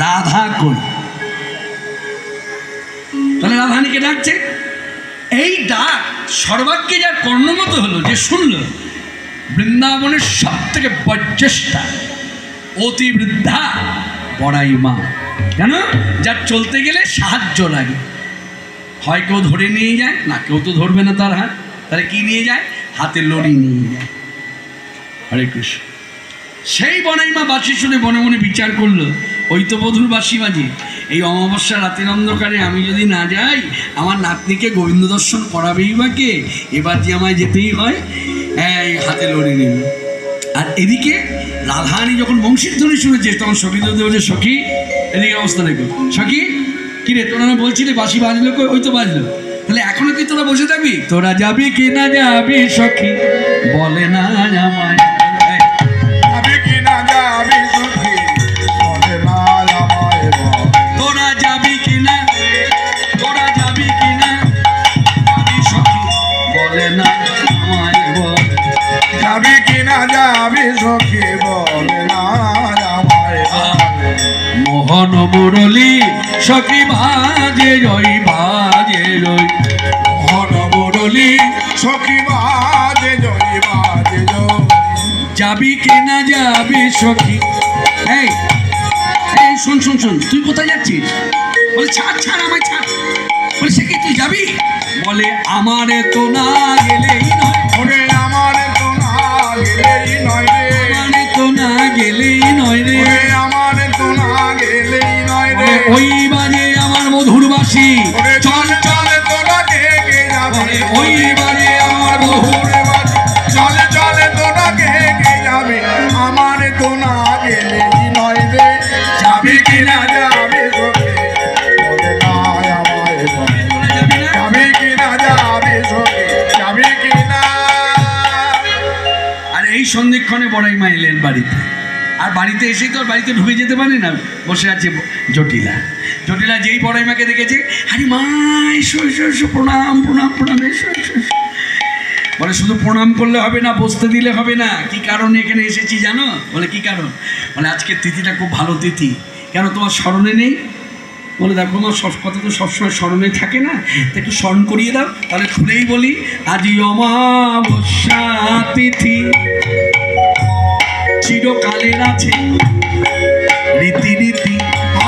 রাধা কই? তাহলে রাধারানীকে ডাকছে। এই ডাক সর্বাগ্যে যার কর্ণমত হলো, যে শুনল, বৃন্দাবনের সব থেকে বয়োজ্যেষ্ঠা অতি বৃদ্ধা বড়াই মা। কেন? যার চলতে গেলে সাহায্য লাগে, হয় কেউ ধরে নিয়ে যায়, না কেউ তো ধরবে না তার হাত, তাহলে কি নিয়ে যায়? হাতে লড়ি নিয়ে যায়। হরে কৃষ্ণ। সেই বনাইমা বাঁশি শুনে মনে মনে বিচার করলো, ওই তো বধুর বাঁশি বাজে, এই অমাবস্যা রাতের অন্ধকারে আমি যদি না যাই, আমার নাতনিকে গোবিন্দ দর্শন করাবেই বা কে? এবার যে আমায় যেতেই হয়, এই হাতে লড়ি নিল। আর এদিকে রাধারানী যখন বংশীর ধ্বনি শুনেছে, তখন সখী তো বলছে, সখী এদিকে অবস্থা দেখো। সখী কিরে, তোরা না বলছিলি বাঁশি বাজলো, ওই তো বাজলো, তাহলে এখনো কি তোরা বসে থাকবি? তোরা যাবি কি না যাবি সখী বলে না আমায়, তোরা যাবি কিনা, তোরা যাবি কিনা যাবি সখী বলে না আমায় বল, যাবি কিনা যাবি সখী বলে না আমায় বল। মোহন মুরলী সখী বাজে জয়, বাজে জয়, মোহন মুরলী সখী বাজে জয়, বাজে জয়। যাবি কিনা যাবি সখী। এই এই শোন শোন শোন, তুই কোথায় যাচ্ছিস? বলে ছাড় ছাড় আমায় ছাড়। বলে সে কি তুই যাবি? বলে আমারে তো না গেলেই নয়, ওরে আমার তো না গেলেই নয় রে, আমারে তো না গেলেই নয় রে, ওরে আমার তো না গেলেই নয় রে। ওই বাজে আমার মধুর বাঁশি, ওরে চল চল তোরা ডেকে যাবে, ওই বাজে আমার মধুর, ওরে বাজে চল চল তোরা ডেকে যাবে, আমার তো না গেলেই নয় রে। যাবি কিনা যাবে সখী বলে না আমায় বল, তোরা যাবি না? যাবি কিনা যাবে সখী, যাবি কিনা। আর এই সন্ধিক্ষণে বড়াইমা এলেন বাড়িতে। আর বাড়িতে এসেই তো বাড়িতে ঢুকে যেতে পারে না, বসে আছে জটিলা। জটিলা যেই বড়াইমাকে দেখেছে, আরে মা এসো এসো এসো, প্রণাম প্রণাম প্রণাম, এসো এসো এসো। বলে শুধু প্রণাম করলে হবে না, বসতে দিলে হবে না। কি কারণে এখানে এসেছি জানো? বলে কি কারণ? বলে আজকের তিথিটা খুব ভালো তিথি। কেন, তোমার স্মরণে নেই? বলে দেখো আমার সব কথা তো সবসময় স্মরণে থাকে না, তো একটু স্মরণ করিয়ে দাও। তাহলে খুলেই বলি, আজই অমাবস্যা তিথি, চিরকালের আছে রীতিনীতি,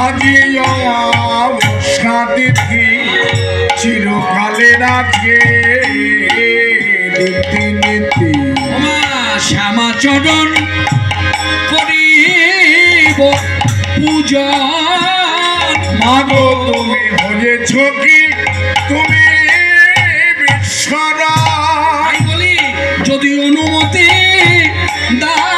আজি অমাবস্যা তিথি, চিরকালের আছে রীতিনীতি। ওমা শ্যামাচরণ করিব পূজন, মাগো তুমি হয়েছ কি, তুমি বিশ্বরা। তাই বলি যদি অনুমতি দাও,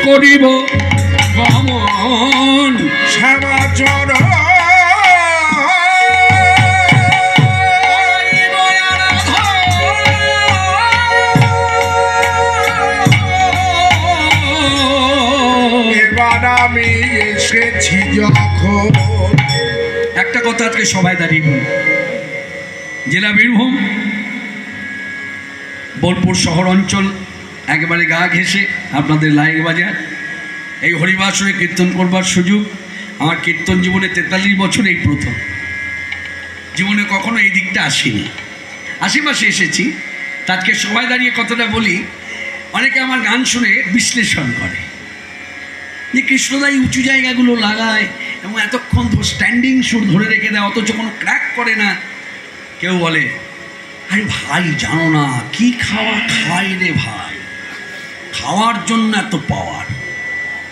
করিব গমন, শ্যামাচরণ এবার আমি এসেছি যখন। একটা কথা আজকে সবাই দাঁড়িয়ে বলি, জেলা বীরভূম, বোলপুর শহর অঞ্চল একেবারে গা ঘেঁষে আপনাদের লাইক বাজার, এই হরিবাসরে কীর্তন করবার সুযোগ আমার কীর্তন জীবনে 43 বছর এই প্রথম। জীবনে কখনো এই দিকটা আসিনি, আশেপাশে এসেছি। আজকে সবাই দাঁড়িয়ে কথাটা বলি, অনেকে আমার গান শুনে বিশ্লেষণ করে যে কৃষ্ণদাই উঁচু জায়গাগুলো লাগায় এবং এতক্ষণ তো স্ট্যান্ডিং সুর ধরে রেখে দেয়, অথচ কোনো ক্র্যাক করে না। কেউ বলে, আরে ভাই জানো না কি খাওয়া খায় রে ভাই, খাওয়ার জন্য এত পাওয়ার।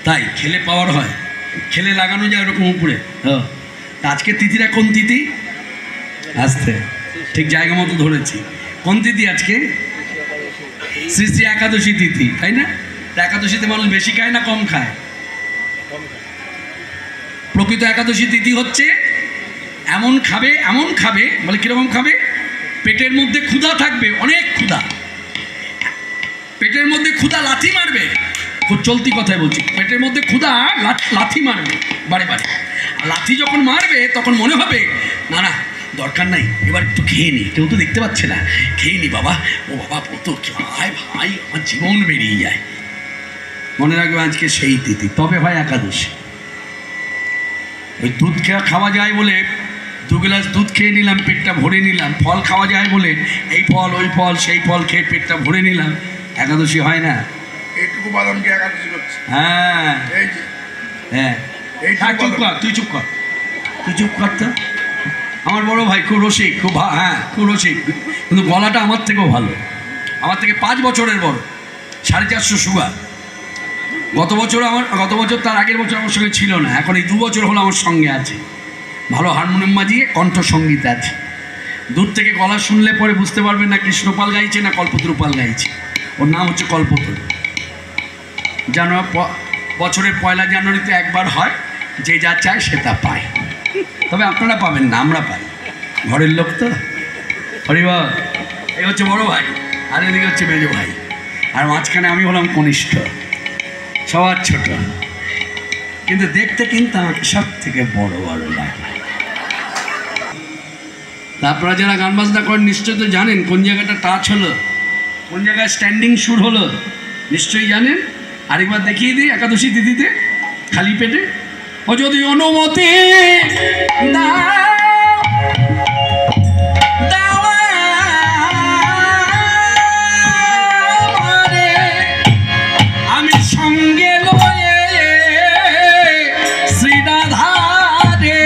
তাই খেলে পাওয়ার হয়, খেলে লাগানো যায় ওরকম উপরে। হ্যাঁ, আজকে তিথিরা কোন তিথি? আসতে ঠিক জায়গা মতো ধরেছি। কোন তিথি আজকে? শ্রী শ্রী একাদশী তিথি, তাই না? একাদশীতে মানুষ বেশি খায় না কম খায়? প্রকৃত একাদশী তিথি হচ্ছে এমন খাবে, বলে কিরকম খাবে? পেটের মধ্যে ক্ষুধা থাকবে, অনেক ক্ষুধা, পেটের মধ্যে ক্ষুধা লাথি মারবে, খুব চলতি কথায় বলছি, পেটের মধ্যে ক্ষুধা লাথি মারবে বারে বারে। লাথি যখন মারবে তখন মনে হবে না না দরকার নাই, এবার একটু খেয়ে নি, কেউ তো দেখতে পাচ্ছে না, খেয়ে নি বাবা, ও বাবা তো ভাই ভাই আমার জীবন বেরিয়ে যায়। মনে রাখবে আজকে সেই তিথি, তবে হয় একাদশী। ওই দুধ খাওয়া যায় বলে 2 গ্লাস দুধ খেয়ে নিলাম, পেটটা ভরে নিলাম, ফল খাওয়া যায় বলে এই ফল ওই ফল সেই ফল খেয়ে পেটটা ভরে নিলাম, একাদশী হয় না। এইটুকু বাদামকে একাদশী করছে। হ্যাঁ এই যে হ্যাঁ, চুপ কর, তুই চুপ কর তো। আমার বড় ভাই খুব রসিক, খুব রসিক, কিন্তু গলাটা আমার থেকেও ভালো, আমার থেকে 5 বছরের বড়, 450 সুগার। গত বছর তার আগের বছর আমার সঙ্গে ছিল না, এখন এই 2 বছর হলো আমার সঙ্গে আছে, ভালো হারমোনিয়াম বাজিয়ে কণ্ঠ সঙ্গীত আছে। দূর থেকে গলা শুনলে পরে বুঝতে পারবেন না কৃষ্ণপাল গাইছে না কল্পতরুপাল গাইছে। ওর নাম হচ্ছে কল্পতরু। বছরের 1 জানুয়ারিতে একবার হয়, যে যা চায় সে তা পায়, তবে আপনারা পাবেন না, আমরা পাই, ঘরের লোক তো। হরিবল। এই হচ্ছে বড় ভাই, আর এদিকে হচ্ছে মেজো ভাই, আর মাঝখানে আমি হলাম কনিষ্ঠ, সবার ছোট, কিন্তু দেখতে কিন্তু আমাকে সব থেকে বড় লাগে। আপনারা যারা গান বাজনা করেন নিশ্চয়ই তো জানেন কোন জায়গাটা টাচ হলো, কোন জায়গায় স্ট্যান্ডিং শুট হলো, নিশ্চয়ই জানেন। আরেকবার দেখিয়ে দিই একাদশী তিথিতে খালি পেটে। ও যদি অনুমতি আমি সঙ্গে লয়ে শ্রীরাধারে,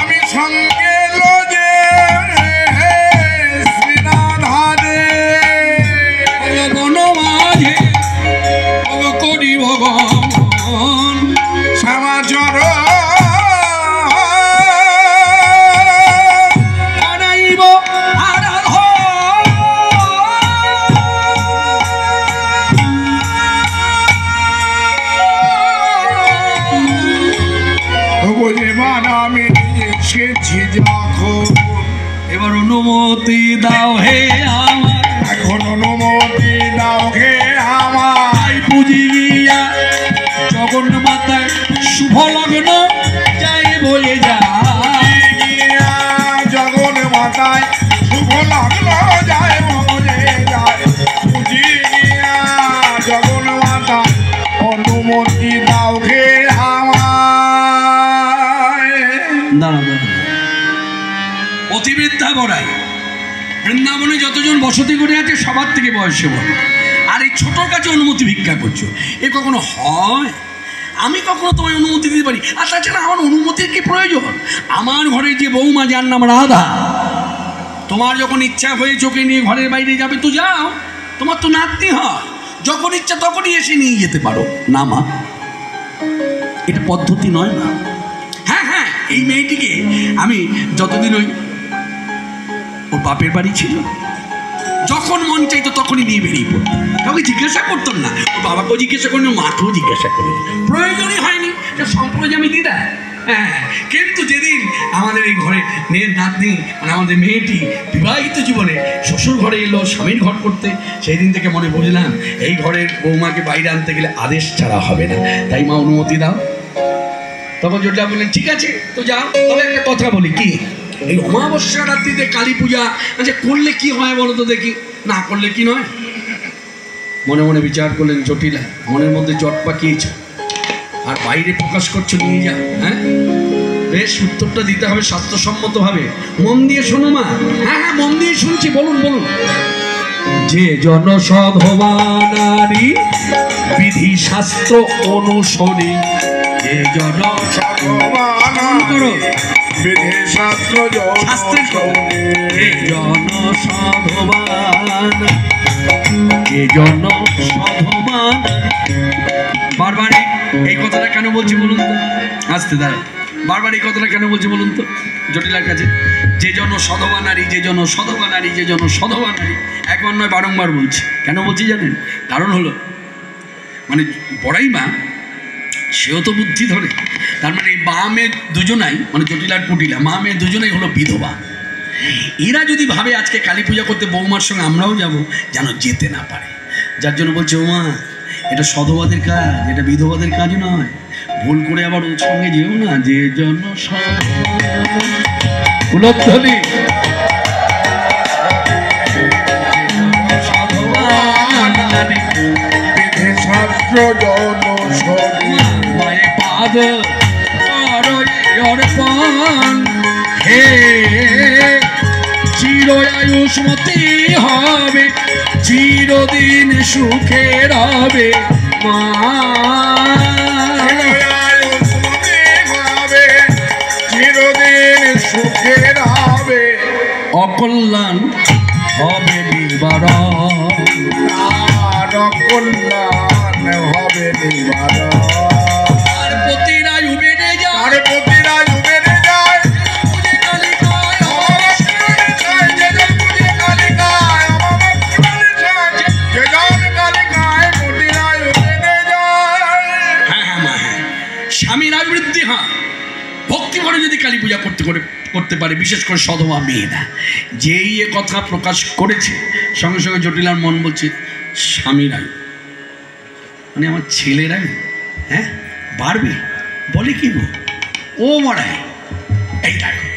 আমি সঙ্গে লোজে শ্রীরাধারে বনমাঝে করি ভগবান শ্যামাচর আনাইব আমি এসেছি যখন, এবার অনুমতি দাও হে আমার, এখন অনুমতি দাও হে আমার, পুজি গিয়া জগন্ন মাতায় শুভ লগ্ন যাই বলে যায়, জগন মাতায় শুভ লগ্ন যায় বলে যায়, পুজি গিয়া জগন মাতায় অনুমতি দাও হে আমার। অতিবৃদ্ধা বড়াই বৃন্দাবনে যতজন বসতি করে আছে সবার থেকে বয়সে বড়, আর এই ছোটোর কাছে অনুমতি ভিক্ষা করছো, এ কখনো হয়? আমি কখনো তোমায় অনুমতি দিতে পারি? আর তাছাড়া আমার অনুমতির কি প্রয়োজন? আমার ঘরে যে বৌমা যার নাম রাধা, তোমার যখন ইচ্ছা হয়ে চোখে নিয়ে ঘরের বাইরে যাবে তো যাও, তোমার তো নাতনি হয়, যখন ইচ্ছা তখনই এসে নিয়ে যেতে পারো না মা, এটা পদ্ধতি নয় না। হ্যাঁ হ্যাঁ, এই মেয়েটিকে আমি যতদিন ওর বাপের বাড়ি ছিল, যখন মন চাইতো তখনই নিয়ে বেরিয়ে পড়তাম, কাউকে জিজ্ঞাসা করতাম না, ওর বাবাকেও জিজ্ঞাসা করিনি, মাকেও জিজ্ঞাসা করিনি, প্রয়োজনই হয়নি, সম্পূর্ণ আমি দিদা। হ্যাঁ, কিন্তু যেদিন আমাদের এই ঘরে মেয়ের নাতনি মানে আমাদের মেয়েটি বিবাহিত জীবনে শ্বশুর ঘরে এলো স্বামীর ঘর করতে, সেই দিন থেকে মনে বুঝলাম এই ঘরের বৌমাকে বাইরে আনতে গেলে আদেশ ছাড়া হবে না, তাই মা অনুমতি দাও। তখন জোটলা বললেন ঠিক আছে তো যাও, তবে একটা কথা বলি, কি এই অমাবস্যা রাত্রিতে কালী পূজা আচ্ছা করলে কি হয় বলো তো দেখি, না করলে কি নয়? মনে মনে বিচার করলেন জটিলা, মনের মধ্যে জট পাকিয়েছ আর বাইরে প্রকাশ করছো, নিয়ে যাও। হ্যাঁ বেশ, উত্তরটা দিতে হবে স্বাস্থ্যসম্মতভাবে, মন দিয়ে শোনো মা। হ্যাঁ হ্যাঁ, মন দিয়ে শুনছি, বলুন বলুন। যে জনসধবা নারী বিধি শাস্ত্র অনুসরী, যে জনসধবা বিধি শাস্ত্র যে জন সাধবান, যে জন সাধবান। বারবার এই কথাটা কেন বলছি বলুন তো? আসতে দাঁড়া, বারবার এই কথাটা কেন বলছি বলুন তো জটিলার কাছে? যে জন সধবা নারী, যে জন সধবা নারী, যে জন সধবা নারী, একবার নয় বারংবার বলছি। কেন বলছি জানেন? কারণ হলো মানে বড়াই মা সেও তো বুদ্ধি ধরে, তার মানে এই মা মেয়ে দুজনাই, মানে জটিলার কুটিলা মা মেয়ে দুজনাই হলো বিধবা। এরা যদি ভাবে আজকে কালী পূজা করতে বৌমার সঙ্গে আমরাও যাব, যেন যেতে না পারে। যার জন্য বলছে, ও মা এটা সধবাদের কাজ, এটা বিধবাদের কাজ নয়, ভুল করে আবার ওর সঙ্গে যেও না। যে জন উলধ্বনি শাস্ত্র মায়ে পাদ অর্পণ, হে চিরায়ুষ্মতি হবে, চিরদিন সুখে রবে মা। চিরদিন সুখে রবে, অকল্যাণ হবে নিবারণ, আর কল্যাণ হবে নিবারণ। আর প্রতিরায়ু বেড়ে যায়, আর প্রতিরায়ু বেড়ে যায়, স্বামীর আবৃদ্ধি হয়। ভক্তি করে যদি কালী পূজা করতে পারে, বিশেষ করে সধবা মেয়েরা, যেই এ কথা প্রকাশ করেছে, সঙ্গে সঙ্গে জটিলার মন বলছে স্বামীরাই মানে আমার ছেলেরাই হ্যাঁ বাড়বে, বলে কি গো ও মরাই। এই দেখো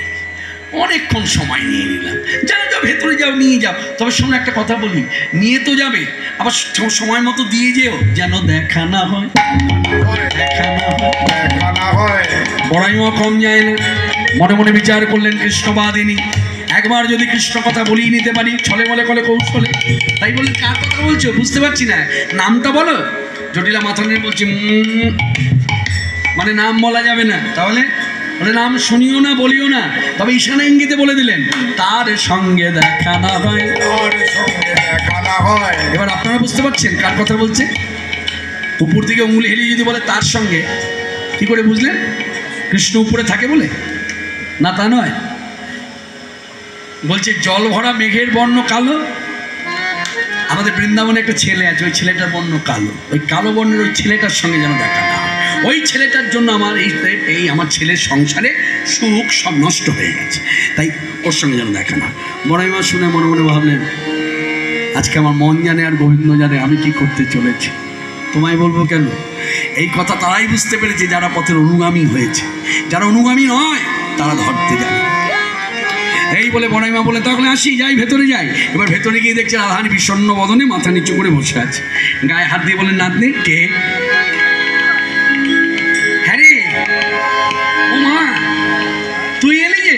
অনেকক্ষণ সময় নিয়ে নিলাম, যাও যাও ভেতরে যাও, নিয়ে যাও। তবে শোনো একটা কথা বলি, নিয়ে তো যাবে, আবার সময় মতো দিয়ে যেও, যেন দেখা না হয়, দেখা না হয়। বড়াইও কম যায় না, মনে মনে বিচার করলেন কৃষ্ণবাদিনী, একবার যদি কৃষ্ণ কথা বলিয়ে নিতে পারি, ছলে বলে কলে কৌশলে। তাই বললেন, কার কথা বলছো বুঝতে পারছি না, নামটা বলো। জটিলা মাথা নিয়ে বলছি মানে নাম বলা যাবে না। তাহলে বলে নাম শুনিও না, বলিও না, তবে ঈশানা ইঙ্গিতে বলে দিলেন, তার সঙ্গে দেখা না হয়, তার সঙ্গে দেখা না হয়। এবার আপনারা বুঝতে পারছেন কার কথা বলছে? উপর দিকে উঙ্গুলি হেলিয়ে যদি বলে তার সঙ্গে, কি করে বুঝলেন? কৃষ্ণ উপরে থাকে বলে না, তা নয়। বলছে জল ভরা মেঘের বর্ণ কালো। আমাদের বৃন্দাবনে একটা ছেলে আছে, ওই ছেলেটার বর্ণ কালো, ওই কালো বর্ণের ওই ছেলেটার সঙ্গে যেন দেখা না হয়। ওই ছেলেটার জন্য আমার এই আমার ছেলের সংসারে সুখ সব নষ্ট হয়ে গেছে, তাই ওর সঙ্গে যেন দেখা না। বড়াই মা শুনে মনে মনে ভাবলেন, আজকে আমার মন জানে আর গোবিন্দ জানে আমি কি করতে চলেছি। তোমায় বলবো কেন, এই কথা তারাই বুঝতে পেরেছে যারা পথের অনুগামী হয়েছে, যারা অনুগামী নয় তারা ধরতে জানে। এই বলে বড়াইমা বলে, তাহলে আসি, যাই ভেতরে যাই। এবার ভেতরে গিয়ে দেখছে রাধারানী বিষণ্ণ বদনে মাথা নিচু করে বসে আছে, গায়ে হাত দিয়ে বলেন, নাতনি কে? হ্যাঁ রে ও মা তুই এলি যে।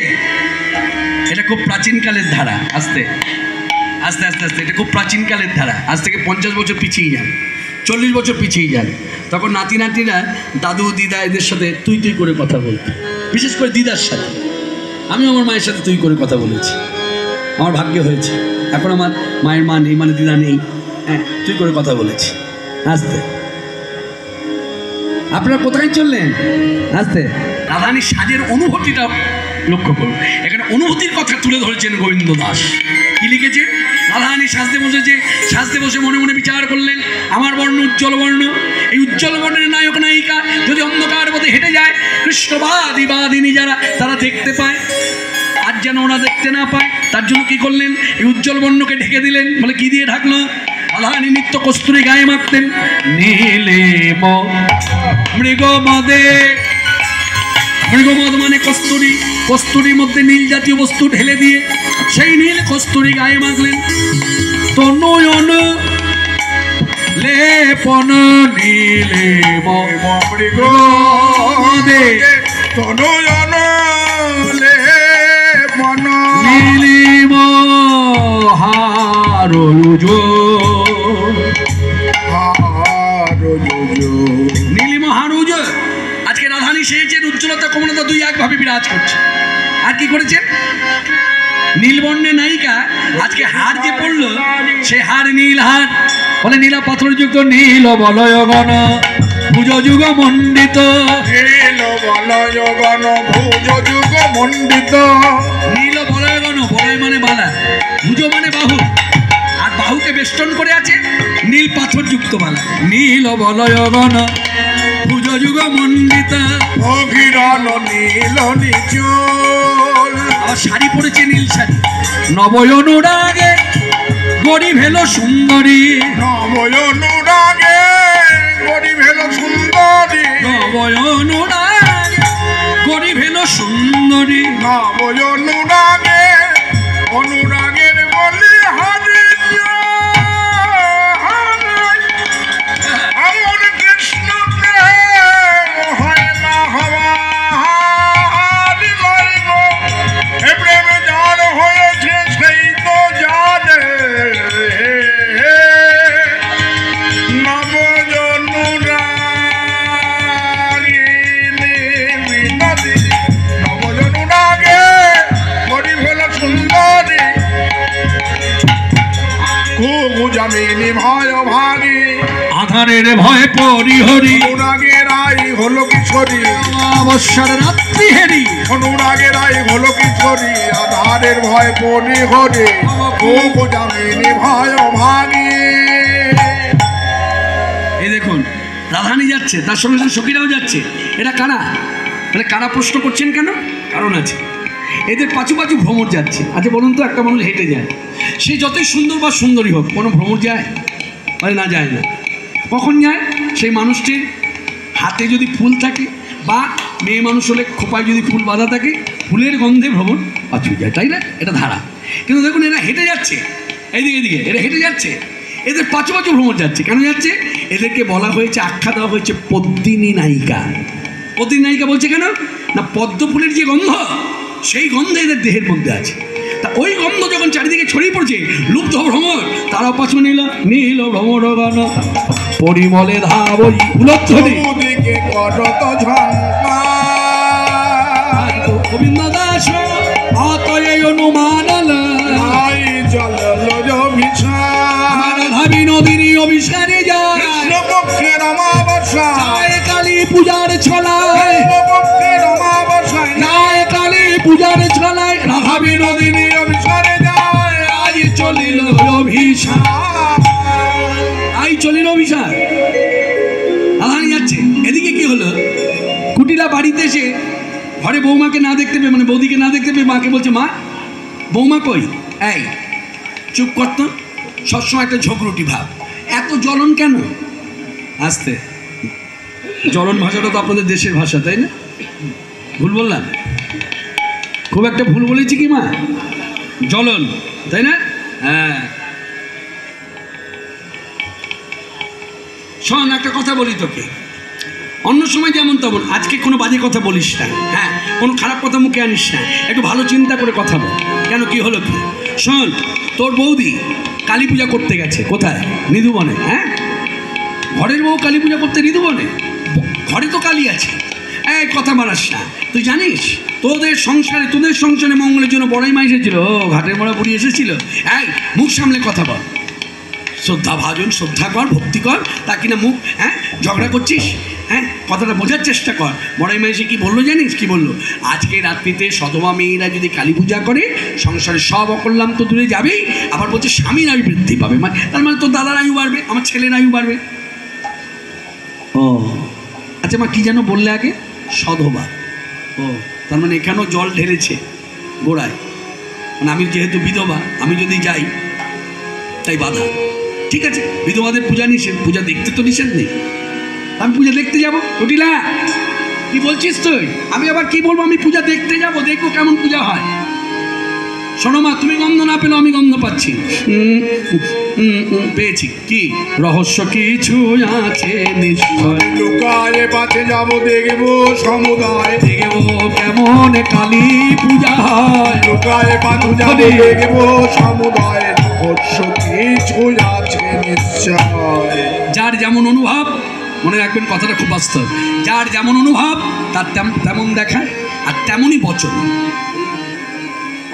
এটা খুব প্রাচীনকালের ধারা, আস্তে আস্তে আস্তে আস্তে এটা খুব প্রাচীনকালের ধারা। আজ থেকে 50 বছর পিছিয়ে যান, 40 বছর পিছিয়ে যান, তখন নাতি নাতিরা দাদু দিদা এদের সাথে তুই তুই করে কথা বলতো, বিশেষ করে দিদার সাথে। আমি আমার মায়ের সাথে তুই করে কথা বলেছি, আমার ভাগ্য হয়েছে। এখন আমার মায়ের মা নেই, মানে দিদা নেই, হ্যাঁ তুই করে কথা বলেছি। আস্তে আপনারা কোথায় চললেন? আস্তে। রাধারানীর সাজের অনুভূতিটা লক্ষ্য করুন, এখানে অনুভূতির কথা তুলে ধরেছেন গোবিন্দ দাস। কি লিখেছে? রাধারানী সাজতে বসেছে, সাজতে বসে মনে মনে বিচার করলেন, আমার বর্ণ উজ্জ্বল বর্ণ, এই উজ্জ্বল বর্ণের নায়ক নায়িকা যদি অন্ধকার পথে হেঁটে যায়, কৃষ্ণবাদী বাদিনী যারা তারা দেখতে পায়, আর যেন ওরা দেখতে না পায়, তার জন্য কি করলেন? এই উজ্জ্বল বর্ণকে ঢেকে দিলেন। বলে কি দিয়ে ঢাকলো? রাধারানী নিত্য কস্তুরী গায়ে মাখতেন, নীলে মৃগমদে। মৃগমদ মানে কস্তুরী, কস্তুরীর মধ্যে নীল জাতীয় বস্তু ঢেলে দিয়ে সেই নীল কস্তুরী গায়ে মাখলেন। তনয়ন লেপন নীলে মৃগমদে, তনয়ন লেপন নীলিম হারুজ, নীলিম হারুজ। আজকে রাধারানী সেজেছেন, উজ্জ্বলতা কোমলতা দুই একভাবে বিরাজ করছে। আর কি করেছেন? নীলবর্ণের নায়িকা আজকে হার যে পড়লো, সে হার নীল হার, বলে নীলা পাথরযুক্ত নীল বলয় গণ ভুজ যুগ মণ্ডিত। নীল বলয় গণ ভুজ যুগ মণ্ডিত। নীল বলয় গণ, বলয় মানে বালা, ভুজ মানে বাহু, আর বাহুকে বেষ্টন করে আছে নীল পাথরযুক্ত বালা। নীল বলয় গণ ভুজ যুগ মণ্ডিত। অভিরণ নীল নিচল। আবার শাড়ি পরেছে নীল শাড়ি। নবয় অনুরাগে গরিব হেলো সুন্দরী। নবয় অনুরাগে গরিব হেলো সুন্দরী। নবয় অনুরাগে গরিব হেলো সুন্দরী। নবয় অনুরাগে অনুরাগের বলি হারি আমার কৃষ্ণ প্রেম হয় না হওয়া হারি লইব। এ প্রেম যার হয়েছে সেই তো জানে। নবজনুরাগিনী বিনোদিনী। নবজনুরাগে গরিব হলো সুন্দরী। কুজামিনী ভয় ভাগী। আধারের ভয় পরিহরি। অনুরাগের আই হলো কিশোরী। অবসর রাত্রি হেরি। অনুরাগের আই হলো কিশোরী। আধারের ভয় পরিহরি। কুজামিনী ভয় ভাগী। এই দেখুন, রাধানি যাচ্ছে, তার সঙ্গে সঙ্গে সখীরাও যাচ্ছে। এটা কারা? মানে কারা প্রশ্ন করছেন কেন? কারণ আছে, এদের পাছু পাছু ভ্রমর যাচ্ছে। আচ্ছা বলুন তো, একটা মানুষ হেঁটে যায়, সে যতই সুন্দর বা সুন্দরী হোক, কোনো ভ্রমর যায়? মানে না, যায় না। কখন যায়? সেই মানুষটির হাতে যদি ফুল থাকে, বা মেয়ে মানুষ হলে খোপায় যদি ফুল বাঁধা থাকে, ফুলের গন্ধে ভ্রমর পাছু যায়, তাই না? এটা ধারা। কিন্তু দেখুন, এরা হেঁটে যাচ্ছে, এইদিকে এদিকে এরা হেঁটে যাচ্ছে, এদের পাছু পাছু ভ্রমর যাচ্ছে। কেন যাচ্ছে? এদেরকে বলা হয়েছে, আখ্যা দেওয়া হয়েছে পদ্মিনী নায়িকা। পদ্মিনী নায়িকা বলছে কেন? না, পদ্ম ফুলের যে গন্ধ, সেই গন্ধ এদের দেহের মধ্যে আছে। তা ওই গন্ধ যখন চারিদিকে ছড়িয়ে পড়ছে, লুপ্ত ভ্রমর তারা পাছু নীল নীল ভ্রমর গান পরিমলে ধাবই উলধ্বনি। ওদিকে করত ঝঙ্কার। গোবিন্দ দাস অতয়ে অনুমানল আই জলজ অভিশাপ। রাধা বিনোদিনী অভিসারে যায়। কৃষ্ণপক্ষের অমাবস্যা। যায় কালী পূজার ছলায়। কৃষ্ণপক্ষের অমাবস্যায় যায় কালী পূজার ছলায়। রাধা বিনোদিনী অভিসারে যায়। আজ চলিল অভিশাপ। আই চলিল অভিশাপ। রাধানি যাচ্ছে। এদিকে কি হলো? কুটিলা বাড়িতে এসে ঘরে বৌমাকে না দেখতে পেয়ে, মানে বৌদিকে না দেখতে পেয়ে মাকে বলছে, মা বৌমা কই? এই চুপ করতো, সবসময় একটা ঝগড়ুটি ভাব, এত জ্বলন কেন? আসতে, জ্বলন ভাষাটা তো আপনাদের দেশের ভাষা, তাই না? ভুল বললাম? খুব একটা ভুল বলেছি কি মা? জ্বলন, তাই না? হ্যাঁ। শোন, একটা কথা বলি তোকে, অন্য সময় যেমন তেমন, আজকে কোনো বাজে কথা বলিস না। হ্যাঁ, কোনো খারাপ কথা মুখে আনিস না, একটু ভালো চিন্তা করে কথা বল। কেন, কি হলো কি? শোন, তোর বৌদি কালী পূজা করতে গেছে। কোথায়? নিধুবনে। হ্যাঁ, ঘরের বউ কালী পূজা করতে নিধুবনে? ঘরে তো কালী আছে। এই কথা বাড়াস না। তুই জানিস তোদের সংসারে মঙ্গলের জন্য বড়াই মা এসেছিল। ও, ঘাটের মোড়া বুড়ি এসেছিল। এই মুখ সামলে কথা বল, শ্রদ্ধা ভাজন, শ্রদ্ধা কর, ভক্তি কর। তা কিনা মুখ, হ্যাঁ, ঝগড়া করছিস? হ্যাঁ, কথাটা বোঝার চেষ্টা কর। বড়াই মা এসে কি বললো জানিস? কি বললো? আজকে রাত্রিতে সধবা মেয়েরা যদি কালী পূজা করে, সংসারে সব অকল্যাণ তো দূরে যাবেই, আবার বলছে স্বামীর আয়ু বৃদ্ধি পাবে। তার মানে তোর দাদার আয়ু বাড়বে, আমার ছেলের আয়ু বাড়বে। ও আচ্ছা মা, কি যেন বললে আগে? সধবা। ও, তার মানে এখানেও জল ঢেলেছে গোড়ায়। মানে আমি যেহেতু বিধবা, আমি যদি যাই তাই বাধা। ঠিক আছে, বিধবাদের পূজা নিষেধ, পূজা দেখতে তো নিষেধ নেই। আমি পূজা দেখতে যাবো? কুটিলা, কি বলছিস তুই? আমি আবার কি বলবো? আমি পূজা দেখতে যাব, দেখবো কেমন পূজা হয়। শোনো মা, তুমি গন্ধ না পেলেও আমি গন্ধ পাচ্ছি। পেয়েছি। কি রহস্য কিছু আছে নিশ্চয়, লুকায়ে পাছে যাবো, দেখবো সমুদায়। দেখবো কেমন কালী পূজা হয়। লুকায়ে পাছে যাবো, দেখবো সমুদায়। রহস্য কিছু আছে নিশ্চয়। যার যেমন অনুভব, মনে রাখবেন কথাটা খুব বাস্তব, যার যেমন অনুভব তার তেমন দেখায়, আর তেমনই বচন।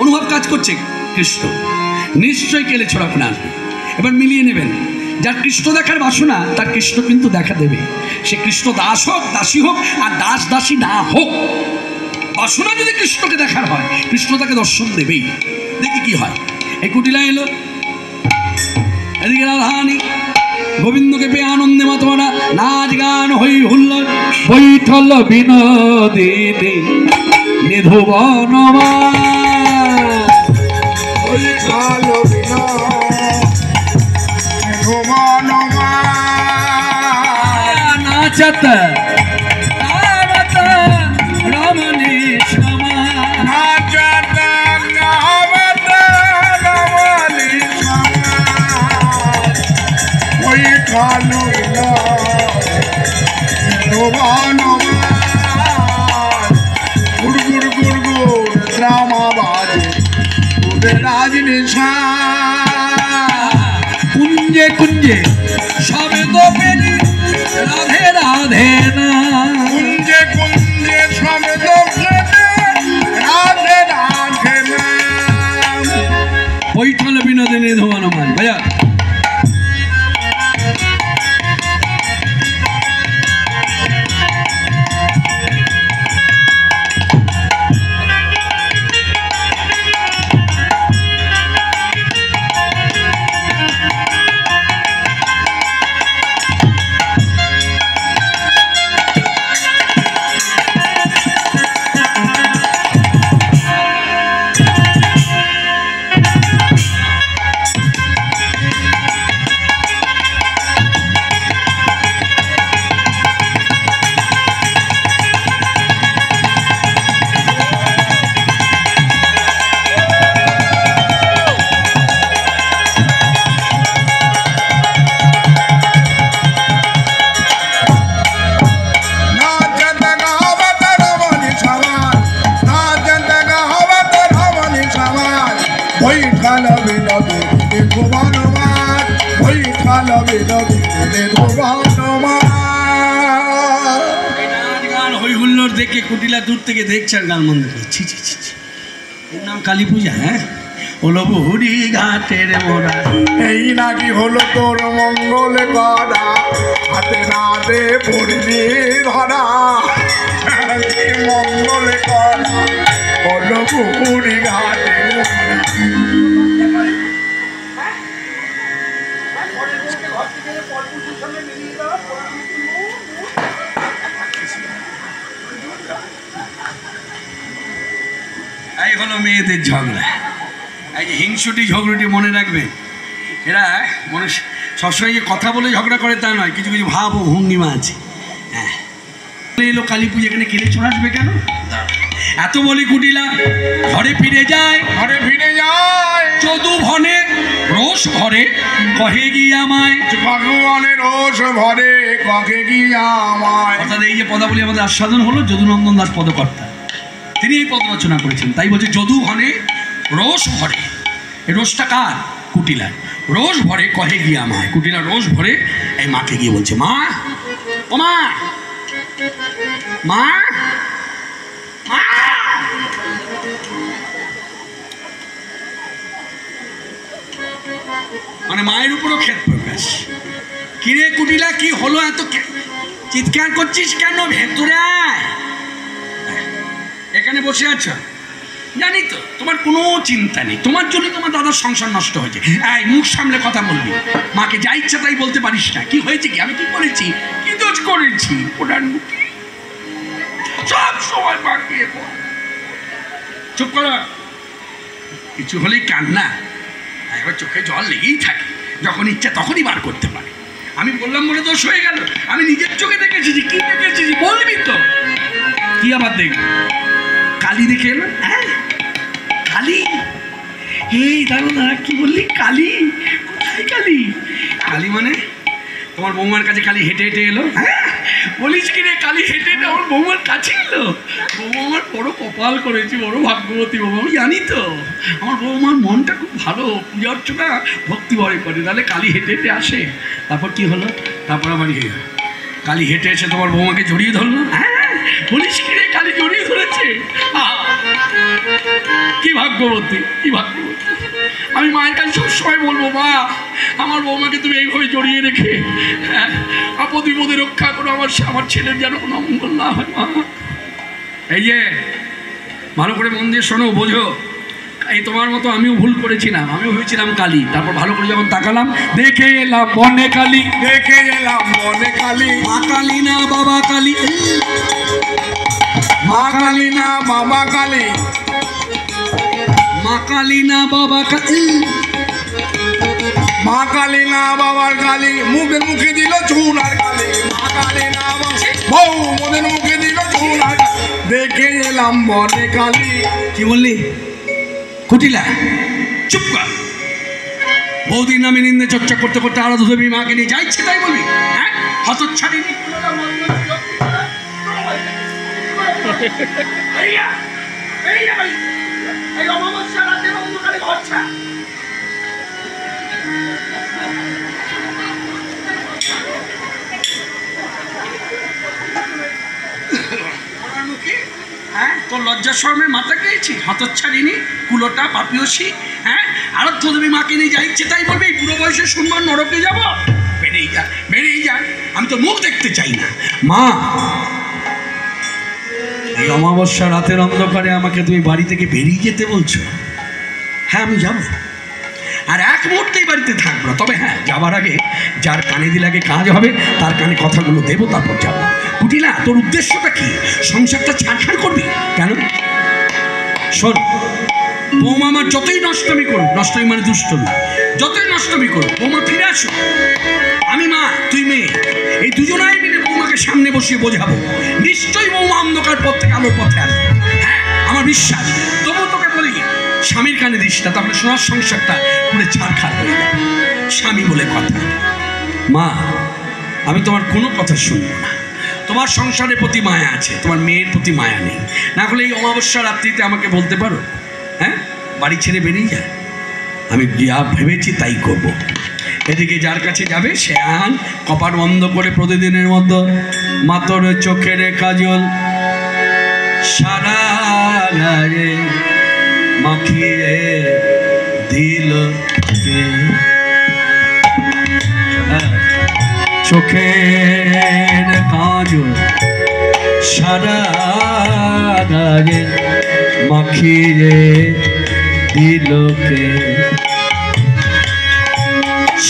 অনুভব কাজ করছে কৃষ্ণ, নিশ্চয়ই কেলে ছোড়া ফোনে আসবে। এবার মিলিয়ে নেবেন, যার কৃষ্ণ দেখার বাসনা তার কৃষ্ণ কিন্তু দেখা দেবে। সে কৃষ্ণ দাস হোক, দাসী হোক, আর দাস দাসী না হোক, বাসনা যদি কৃষ্ণকে দেখার হয় কৃষ্ণ তাকে দর্শন দেবেই। দেখি কি হয়। এই কুটিলা এলো, এদিকে রাধারানী গোবিন্দকে পেয়ে আনন্দে মাতোয়ারা, নাচ গান হই হুল্লোড়, বৈঠল বিনোদিনী নিধুবনমা নাচত রমণী সমা, নাচত গাবত রমণী সমা, ওই কালো গুড় গুড় গুড় ড্রামা বাজে রাজনিশা, কুঞ্জে কুঞ্জে সবে তো পেলি রাধে রাধে না, কুঞ্জে কুঞ্জে শব্দ রাধে রাধে নাম, বৈঠল বিনোদিনী ধোয়ানমায় ভাইয়া। দেখে কুটিলা দূর থেকে দেখছে আর গান বন্ধ করে, ছি ছি ছি, এর নাম কালী পূজা? হ্যাঁ, হলো বুড়ি ঘাটের মোড়া, এই নাকি হলো তোর মঙ্গল করা, হাতে নাতে পড়বি ধরা, মঙ্গল করা হলো বুড়ি ঘাটের মোড়া। এই হলো মেয়েদের ঝগড়া। এই যে হিংসুটি ঝগড়াটি মনে রাখবেন, এরা মনে সবসময় যে কথা বলে ঝগড়া করে তা নয়, কিছু কিছু ভাব ও ভঙ্গিমা আছে। হ্যাঁ, এলো কালী পুজো, এখানে কেলে চলে আসবে কেন? এত বলি কুটিলা ঘরে ফিরে যায়, ঘরে ফিরে যায়, যদু ভনে রোষ ভরে কহে গিয়ে আমায়, ভগবানের রোষ ভরে কহে গিয়ে আমায়। অর্থাৎ এই যে পদাবলী আমাদের আস্বাদন হলো যদুনন্দন দাস পদকর্তা, তিনি এই পদ রচনা করেছেন। তাই বলছে যদু ভনে রোষ ভরে, এই রোষটা কার? কুটিলা। রোষ ভরে কহে গিয়ে আমায়, কুটিলা রোষ ভরে এই মাকে গিয়ে বলছে, মা ও মা, মা মা, মানে মায়ের উপরও ক্ষেত প্রকাশ। কিরে কুটিলা, কি হলো? এত চিৎকার করছিস কেন? ভেতরে আয়, এখানে বসে আছো। জানি তো তোমার কোনো চিন্তা নেই, তোমার জন্য তোমার দাদার সংসার নষ্ট হয়েছে। এই মুখ সামলে কথা বলবি, মাকে যা ইচ্ছা তাই বলতে পারিস না। কি হয়েছে? কি আমি কি করেছি? কি দোষ করেছি? ওটার মুখে সব সময় বাকিয়ে পড়। চুপ করো, কিছু হলেই কান্না, এবার চোখে জল লেগেই থাকে, যখন ইচ্ছা তখনই বার করতে পারে। আমি বললাম বলে দোষ হয়ে গেল? আমি নিজের চোখে দেখেছি। কি দেখেছি বলবি তো? কি আবার দেখবি? কালী দেখে এলো। হ্যাঁ, কালী। এই দাদা, কি বললি? কালী? কোথায় কালী? কালী মানে তোমার বৌমার কাছে কালী হেঁটে হেঁটে এলো? হ্যাঁ, বলিস কি রে, কালী হেঁটে হেঁটে আমার বৌমার কাছে এলো? বৌমা আমার বড় কপাল করেছি, বড় ভাগ্যবতী বৌমা। আমি জানি তো, আমার বৌমার মনটা খুব ভালো, পূজা অর্চনা ভক্তি ভরে করে, তাহলে কালী হেঁটে হেঁটে আসে। তারপর কি হলো? তারপর আবার কালী হেঁটে এসে তোমার বৌমাকে জড়িয়ে ধরলো। হ্যাঁ, পুলিশ কিনে কালি জড়িয়ে ধরেছে। কি ভাগ্যবতী, কি ভাগ্যবতী। আমি মায়ের কাছে সবসময় বলবো, মা আমার বৌমাকে তুমি এইভাবে জড়িয়ে রেখে আপদ বিপদে রক্ষা করো, আমার ছেলের যেন কোনো অমঙ্গল না হয় মা। এই যে ভালো করে মন দিয়ে শোনো, বোঝো, এই তোমার মতো আমিও ভুল করেছিলাম, আমিও ভেবেছিলাম কালী, তারপর ভালো করে যখন তাকালাম দেখে এলাম বনে কালী, দেখে এলাম বনে কালী। মা কালী না বাবা কালী, মা কালী না বাবা কালী, মা কালী না বাবা কালী, মা কালী না বাবার কালী, মুখে মুখে দিল চুন আর কালী। মা কালী না বউ মোদের মুখে দিল চুন আর কালী। দেখে এলাম বনে কালী। কি বললি কুটিলা? চুপ কর। বৌদির নামে নিন্দে চর্চা করতে করতে আরাধ্য দেবী মাকে নিয়ে যা ইচ্ছে তাই বলবি? হ্যাঁ, হতচ্ছাড়ি। হ্যাঁ, তোর লজ্জা শরমের মাথা খেয়েছি, হতচ্ছাড়িনি, কুলোটা, পাপিয়সী। হ্যাঁ, আরাধ্য দেবী মাকে নিয়ে যা ইচ্ছে তাই বলবি? বুড়ো বয়সে শুনবার নরকে যাব? বেরিয়ে যা, বেরিয়ে যা, আমি তো মুখ দেখতে চাই না। মা, এই অমাবস্যা রাতের অন্ধকারে আমাকে তুমি বাড়ি থেকে বেরিয়ে যেতে বলছো? হ্যাঁ, আমি যাব, আর এক মুহূর্তেই বাড়িতে থাকবো না। তবে হ্যাঁ, যাবার আগে যার কানে দিলে আগে কাজ হবে তার কানে কথাগুলো দেবো, তারপর যাবো। কুটিলা, তোর উদ্দেশ্যটা কি? সংসারটা ছাড়খাড় করবি কেন? শোন, বৌমা আমার যতই নষ্টমি করুক, নষ্টমি মানে দুষ্টমি, যতই নষ্টমি করুক, বৌমা ফিরে আসুক। আমি মা, তুই মেয়ে, এই দুজনাই মিলে বৌমাকে সামনে বসিয়ে বোঝাবো। নিশ্চয়ই বৌমা অন্ধকার পথ থেকে আলোর পথে আসবে। হ্যাঁ, আমার বিশ্বাস। তবু তোকে বলি, স্বামীর কানে দিস না, তাহলে সোনার সংসারটা পুরো ছাড়খাড় হয়ে যাবে। স্বামী বলে কথা। মা, আমি তোমার কোনো কথা শুনবো না। তোমার সংসারের প্রতি মায়া আছে, তোমার মেয়ের প্রতি মায়া নেই। না হলে এই অমাবস্যা রাত্রিতে আমাকে বলতে পারো, হ্যাঁ, বাড়ি ছেড়ে বেরিয়ে যায়। আমি যা ভেবেছি তাই করব। এদিকে যার কাছে যাবে সে আন কপাট বন্ধ করে প্রতিদিনের মতো মাতর চোখের কাজল সারা গায়ে মাখিয়ে দিল, চোখের কাজল সারা গায়ে মাখিয়ে দিল, কে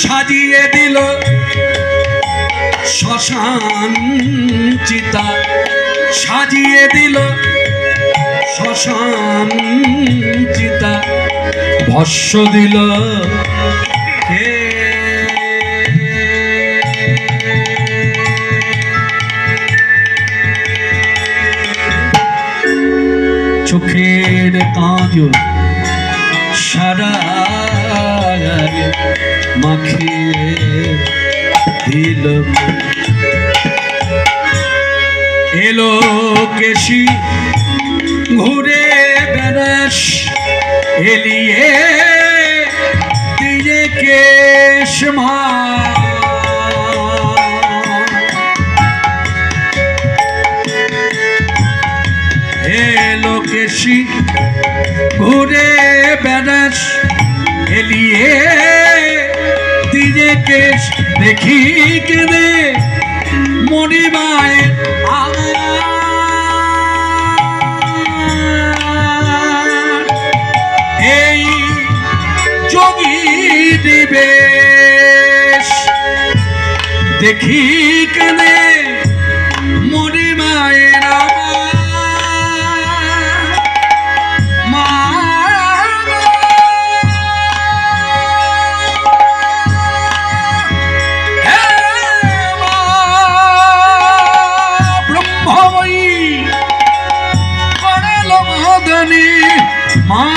সাজিয়ে দিল শ্মশান চিতা, সাজিয়ে দিল শ্মশান চিতা, ভস্য দিল কে চোখের কাজল সারা গায়ে মাখিয়ে দিল, এলো কেশি ঘুরে বেড়াস এলিয়ে দিয়ে কেশ মা, এলো কেশি ঘুরে বেড়াস এলিয়ে দিয়ে কেশ, দেখি কেঁদে মণিমায় এই যোগী নিবেশ, দেখি কেঁদে মণিমায়ের মা,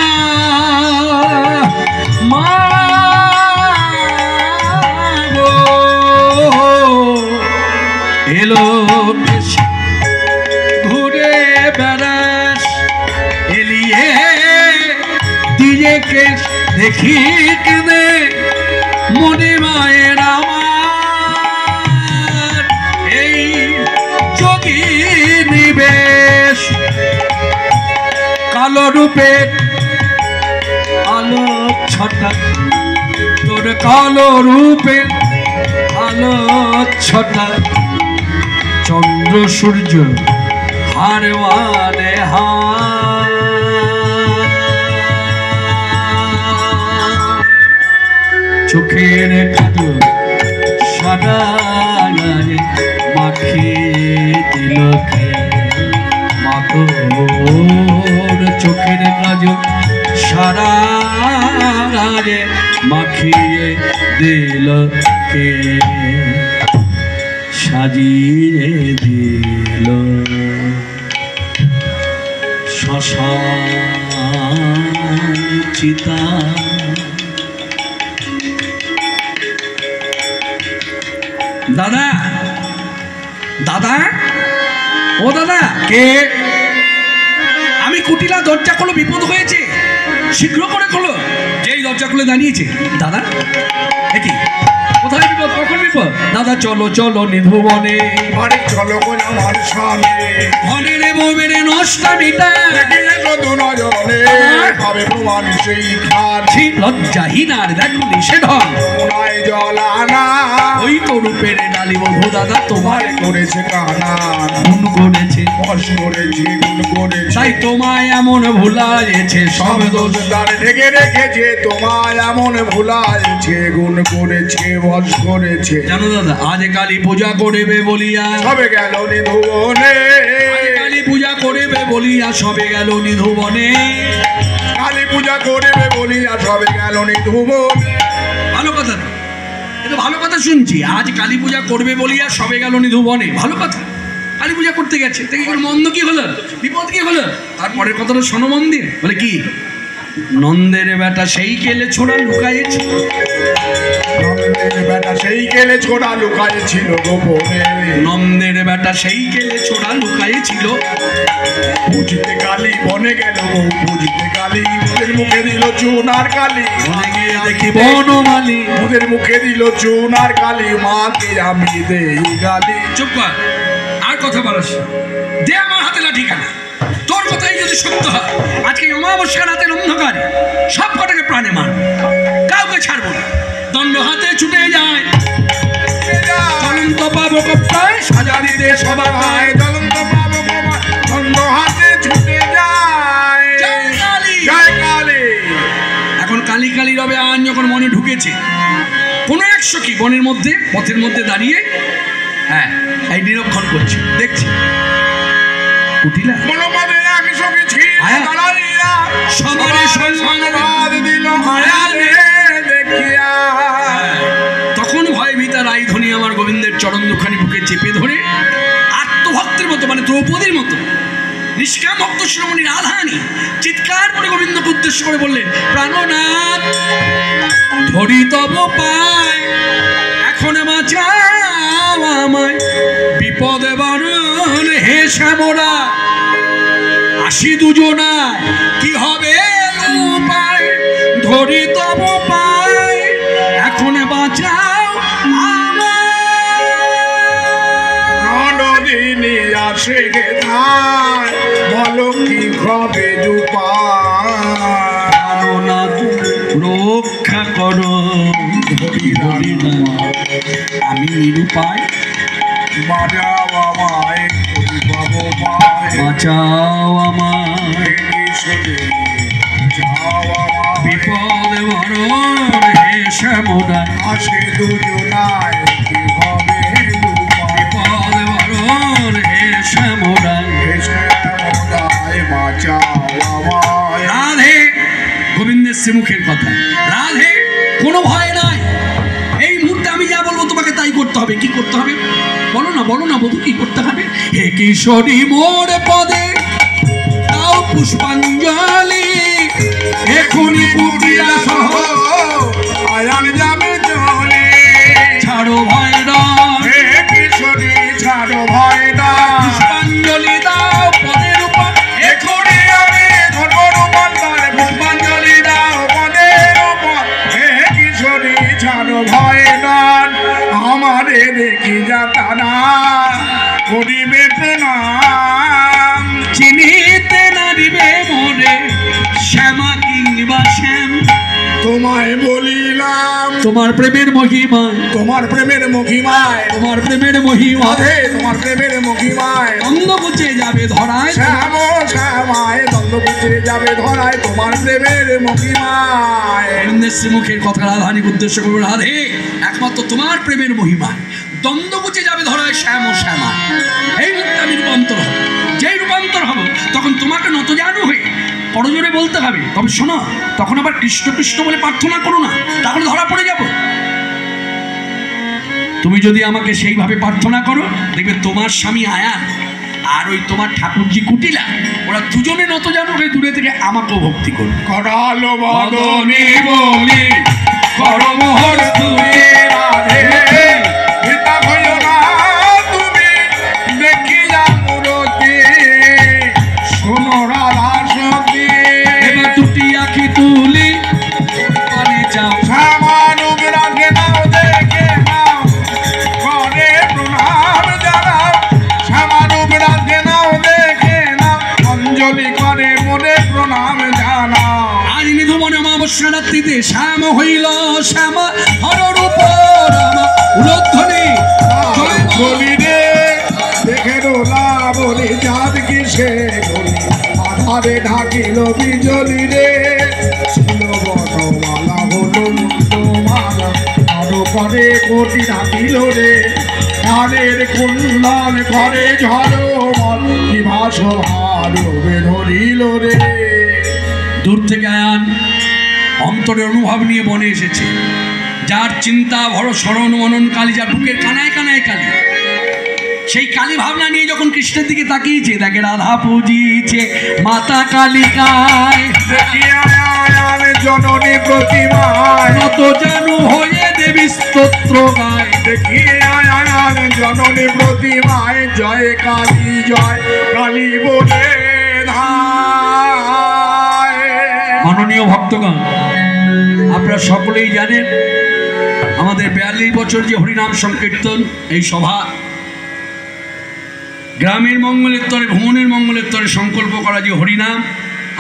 মা গো, এলো ঘুরে বেড়াস এলিয়ে দিয়ে কেশ, দেখি কেঁদে মনে মায়ের আমার এই যোগী নিবে কালো রূপে আলো ছটা, তোর কালো রূপে আলো ছটা, চন্দ্র সূর্য হারওয়ানে হার, চোখের কাজল সাদা গায়ে মাখিয়ে দিল কে, মাতোর চোখের কাজল সাদা গায়ে মাখিয়ে দিল কে, সাজিয়ে দিল শ্মশান চিতা। দাদা দাদা ও দাদা, কে? আমি কুটিলা, দরজা খোলো, বিপদ হয়েছে, শীঘ্র করে খোলো। যেই দরজা খুলে দাঁড়িয়েছে, দাদা একি কোথায় বিপদ, কখন বিপদ? দাদা চলো চলো নিধুবনে, বাড়ি চলো কোন আমার সামনে, ঘরে রে বউবেরে নষ্টামিটা, শুধু নজরে ভাবে প্রমাণ সেই খান, লজ্জাহীন আর দেখো নিষেধন, ওনায় জল আনা ওই তো রূপের ডালি বধূ দাদা তোমার করেছে কানা, গুণ করেছে, বস করেছে গুণ করেছে, তাই তোমায় এমন ভুলাইছে, সব দোষ তার ঢেকে রেখেছে, তোমায় এমন ভুলাইছে, গুণ করেছে বস করেছে। জানো দাদা, আজ কালী পূজা করিবে বলিয়া সবে গেল নিধুবনে, কালী পূজা করিবে বলিয়া সবে গেল নিধুবনে, কালী পূজা করিবে বলিয়া সবে গেল নিধুবনে। ভালো কথা তো, এটা ভালো কথা শুনছি। আজ কালী পূজা করবে বলিয়া সবে গেল নিধুবনে, ভালো কথা। কালী পূজা করতে গেছে, তাই কি মন্দ কি হলো, বিপদ কি হলো? তারপরের কথাটা শোনো মন দিয়ে, বলে কি, নন্দের বেটা সেই কেলে ছোড়া লুকাইছে, নন্দের বেটা সেই গেলে ছোড়া লুকাইছিল গোপনে, নন্দের বেটা সেই কেলে ছোড়া লুকাইছিল, বুঝতে কালী বনে গেল বউ, বুঝতে কালী ওদের মুখে দিল চুন আর কালী, বনে গিয়ে দেখি বনমালী, ওদের মুখে দিল চুন আর কালী, মাকে আমি দেই গালি। চুপ কর, আর কথা বলাস, দে আমার হাতে লাঠিখানা। তোর কথাই যদি সত্য হয়, আজকে অমাবস্যা রাতের অন্ধকারে সব কটাকে প্রাণে মার, কাউকে ছাড়বো না। দণ্ড হাতে ছুটে যায়, চলন্ত পাবো কপ্তায় সাজা দিতে সবার ভাই, জ্বলন্ত পাবো বাবা, ছন্দ হাতে ছুটে যায়, জয় কালী। জয় কালী। এখন কালী কালী রবে আইন যখন মনে ঢুকেছে, কোনো এক সখী বনের মধ্যে পথের মধ্যে দাঁড়িয়ে হ্যাঁ এই নিরীক্ষণ করছে, দেখছে কুটিলা মনোমদে এক সখী ছিল আয়া। দাঁড়াইয়া, সবারে সংবাদ দিল আয়ালে দেখিয়া। তখন ভয় ভীতা রাইধনী আমার গোবিন্দের চরণ দুখানি বুকে চেপে ধরে আত্মভক্তের মতো, মানে দ্রৌপদীর মতো নিষ্কাম ভক্ত শিরোমণি রাধারানী চিৎকার করে গোবিন্দকে উদ্দেশ্য করে বললেন, প্রাণনাথ ধরি তব পায়, এখন বাঁচাও আমায়, বিপদে বারণ হে শ্যামরা, আসি দুজনায় কি হবে উপায়, ধরি তব পায়, এখন বাঁচাও আমায়। নদিনী আসে গে ধার, বলো কি হবে উপায়, প্রাণনাথ রক্ষা করো, ধরি ধরি না আমি নিরুপায়, বাজাও আমায় করি বাবু মায়, বাঁচাও আমায়, যাও আমায়, বিপদে বারণ হে শ্যামরা, আসে দুজনায় কি হবে উপায়, বিপদে বারণ হে শ্যামরা। এসে মোদায় বাঁচাও আমায়। রাধে, গোবিন্দের শ্রীমুখের কথা, রাধে কোনো ভয় নাই, এই মুহূর্তে আমি যা বলবো তোমাকে তাই করতে হবে। কি করতে হবে বলো না, বলো না বধূ, কি করতে হবে? হে কিশোরী মোর পদে তাও পুষ্পাঞ্জলি, এখনই কুটিলা সহ আয়ান যাবে চলে, ছাড়ো ভয় ডর, হে কিশোরী ছাড়ো ভয় না, পুষ্পাঞ্জলি দাও পদের উপর, এখনই আমি ধরবো রূপান্তর, পুষ্পাঞ্জলি দাও পদের উপর, হে কিশোরী ছাড়ো ভয় না, আমারে দেখি যাতা না করিবে প্রণাম, চিনিতে নারিবে মনে বা শ্যাম তোমায় বলিলাম তোমার প্রেমের মহিমায়, তোমার প্রেমের মহিমায়, তোমার প্রেমের মহিমায় রাধে তোমার প্রেমের মহিমায় দ্বন্দ্ব বুঝে যাবে ধরায়, শ্যাম শ্যামায় দ্বন্দ্ব বুঝে যাবে ধরায় তোমার প্রেমের মহিমায়। গোবিন্দের শ্রীমুখের কথা রাধারানীকে উদ্দেশ্য করবে, রাধে একমাত্র তোমার প্রেমের মহিমায় দ্বন্দ্ব বুঝে যাবে ধরায় শ্যাম ও শ্যামা। এই মুহূর্তে আমি রূপান্তর হব, যেই রূপান্তর হব তখন তোমাকে নত জানু হয়ে পরজোরে বলতে হবে। তবে শোনো, তখন আবার কৃষ্ণ কৃষ্ণ বলে প্রার্থনা করো না, তাহলে ধরা পড়ে যাব। তুমি যদি আমাকে সেইভাবে প্রার্থনা করো, দেখবে তোমার স্বামী আয়ান আর ওই তোমার ঠাকুরজি কুটিলা, ওরা দুজনে নত জানু হয়ে দূরে থেকে আমাকেও ভক্তি করবে। করালো বদনে বলি করমোহর তুই রাধে পিতা হইও না তুমি দেখিয়া মূরতি শোনো রাধা সতী এবার দুটি আঁখি তুলি পানে যাও, শ্যামানুগ রাধে নাও দেখে নাও করে প্রণাম জানাও শ্যামানুগ রাধে নাও দেখে নাও অঞ্জলি করে মনে প্রণাম জানাও। আজ নিধুমনে অমাবস্যা রাত্রিতে শ্যাম হইল শ্যামা হর রূপ রামা উলধ্বনি বলি রে দেখে রোলা বলি চাঁদ কিসে বলি আধারে ঢাকিল বিজলি রে ছিল বনমালা হলো মুক্তমালা আরো করে কোটি ঢাকিল রে কানের কুণ্ডল ঘরে ঝলমল কি ভাসভার ধরিল রে। দূর থেকে আয়ান অন্তরের অনুভব নিয়ে বনে এসেছে, যার চিন্তা ভরো স্মরণ মনন কালী, যার বুকের কানায় কানায় কালী, সেই কালী ভাবনা নিয়ে যখন কৃষ্ণের দিকে তাকিয়েছে, দেখে রাধা পুজিছে মাতা কালিকায়, জননী প্রতিমায় নত জানু হয়ে দেবী স্তোত্র গায়, দেখিয়ে আয়ান জননী প্রতিমায় জয় কালী বলে ধায়। মাননীয় ভক্তগণ, আপনারা সকলেই জানেন আমাদের 42 বছর যে হরিনাম সংকীর্তন এই সভা, গ্রামের মঙ্গলের তরে ভ্রমণের মঙ্গলের তরে সংকল্প করা যে হরিনাম,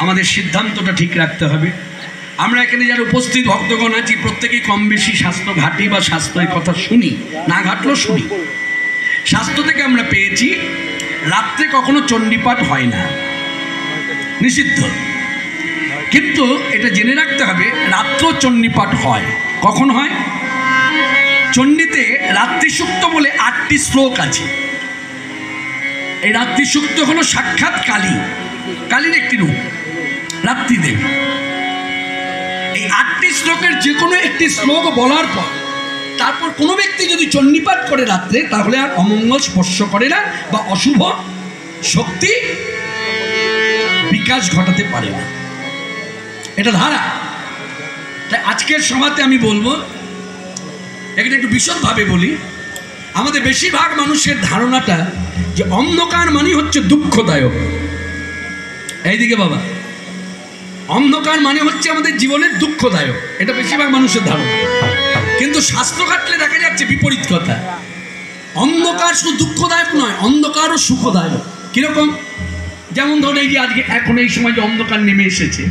আমাদের সিদ্ধান্তটা ঠিক রাখতে হবে। আমরা এখানে যারা উপস্থিত ভক্তগণ আছি প্রত্যেকেই কম বেশি স্বাস্থ্য ঘাটি বা স্বাস্থ্যের কথা শুনি, না ঘাটলেও শুনি। স্বাস্থ্য থেকে আমরা পেয়েছি রাত্রে কখনো চণ্ডীপাঠ হয় না, নিষিদ্ধ। কিন্তু এটা জেনে রাখতে হবে রাত্র চণ্ডীপাঠ হয়। কখন হয়? চণ্ডীতে রাত্রি সূক্ত বলে 8টি শ্লোক আছে। এই রাত্রি সূক্ত হলো সাক্ষাৎ কালী, কালীর একটি রূপ রাত্রি দেবী। এই 8টি শ্লোকের যে কোনো একটি শ্লোক বলার পর তারপর কোনো ব্যক্তি যদি চণ্ডীপাঠ করে রাত্রে, তাহলে আর অমঙ্গল স্পর্শ করে না বা অশুভ শক্তি বিকাশ ঘটাতে পারে না, এটা ধারা। তাই আজকের সভাতে আমি বলবো, এখানে একটু বিশদভাবে বলি। আমাদের বেশিরভাগ মানুষের ধারণাটা যে অন্ধকার মানে হচ্ছে দুঃখদায়ক। এইদিকে বাবা, অন্ধকার মানে হচ্ছে আমাদের জীবনের দুঃখদায়ক, এটা বেশিরভাগ মানুষের ধারণা। কিন্তু শাস্ত্র ঘাটলে দেখা যাচ্ছে বিপরীত কথা। অন্ধকার শুধু দুঃখদায়ক নয়, অন্ধকারও সুখদায়ক। কিরকম? যেমন ধরুন এই যে আজকে এখন এই সময় যে অন্ধকার নেমে এসেছে,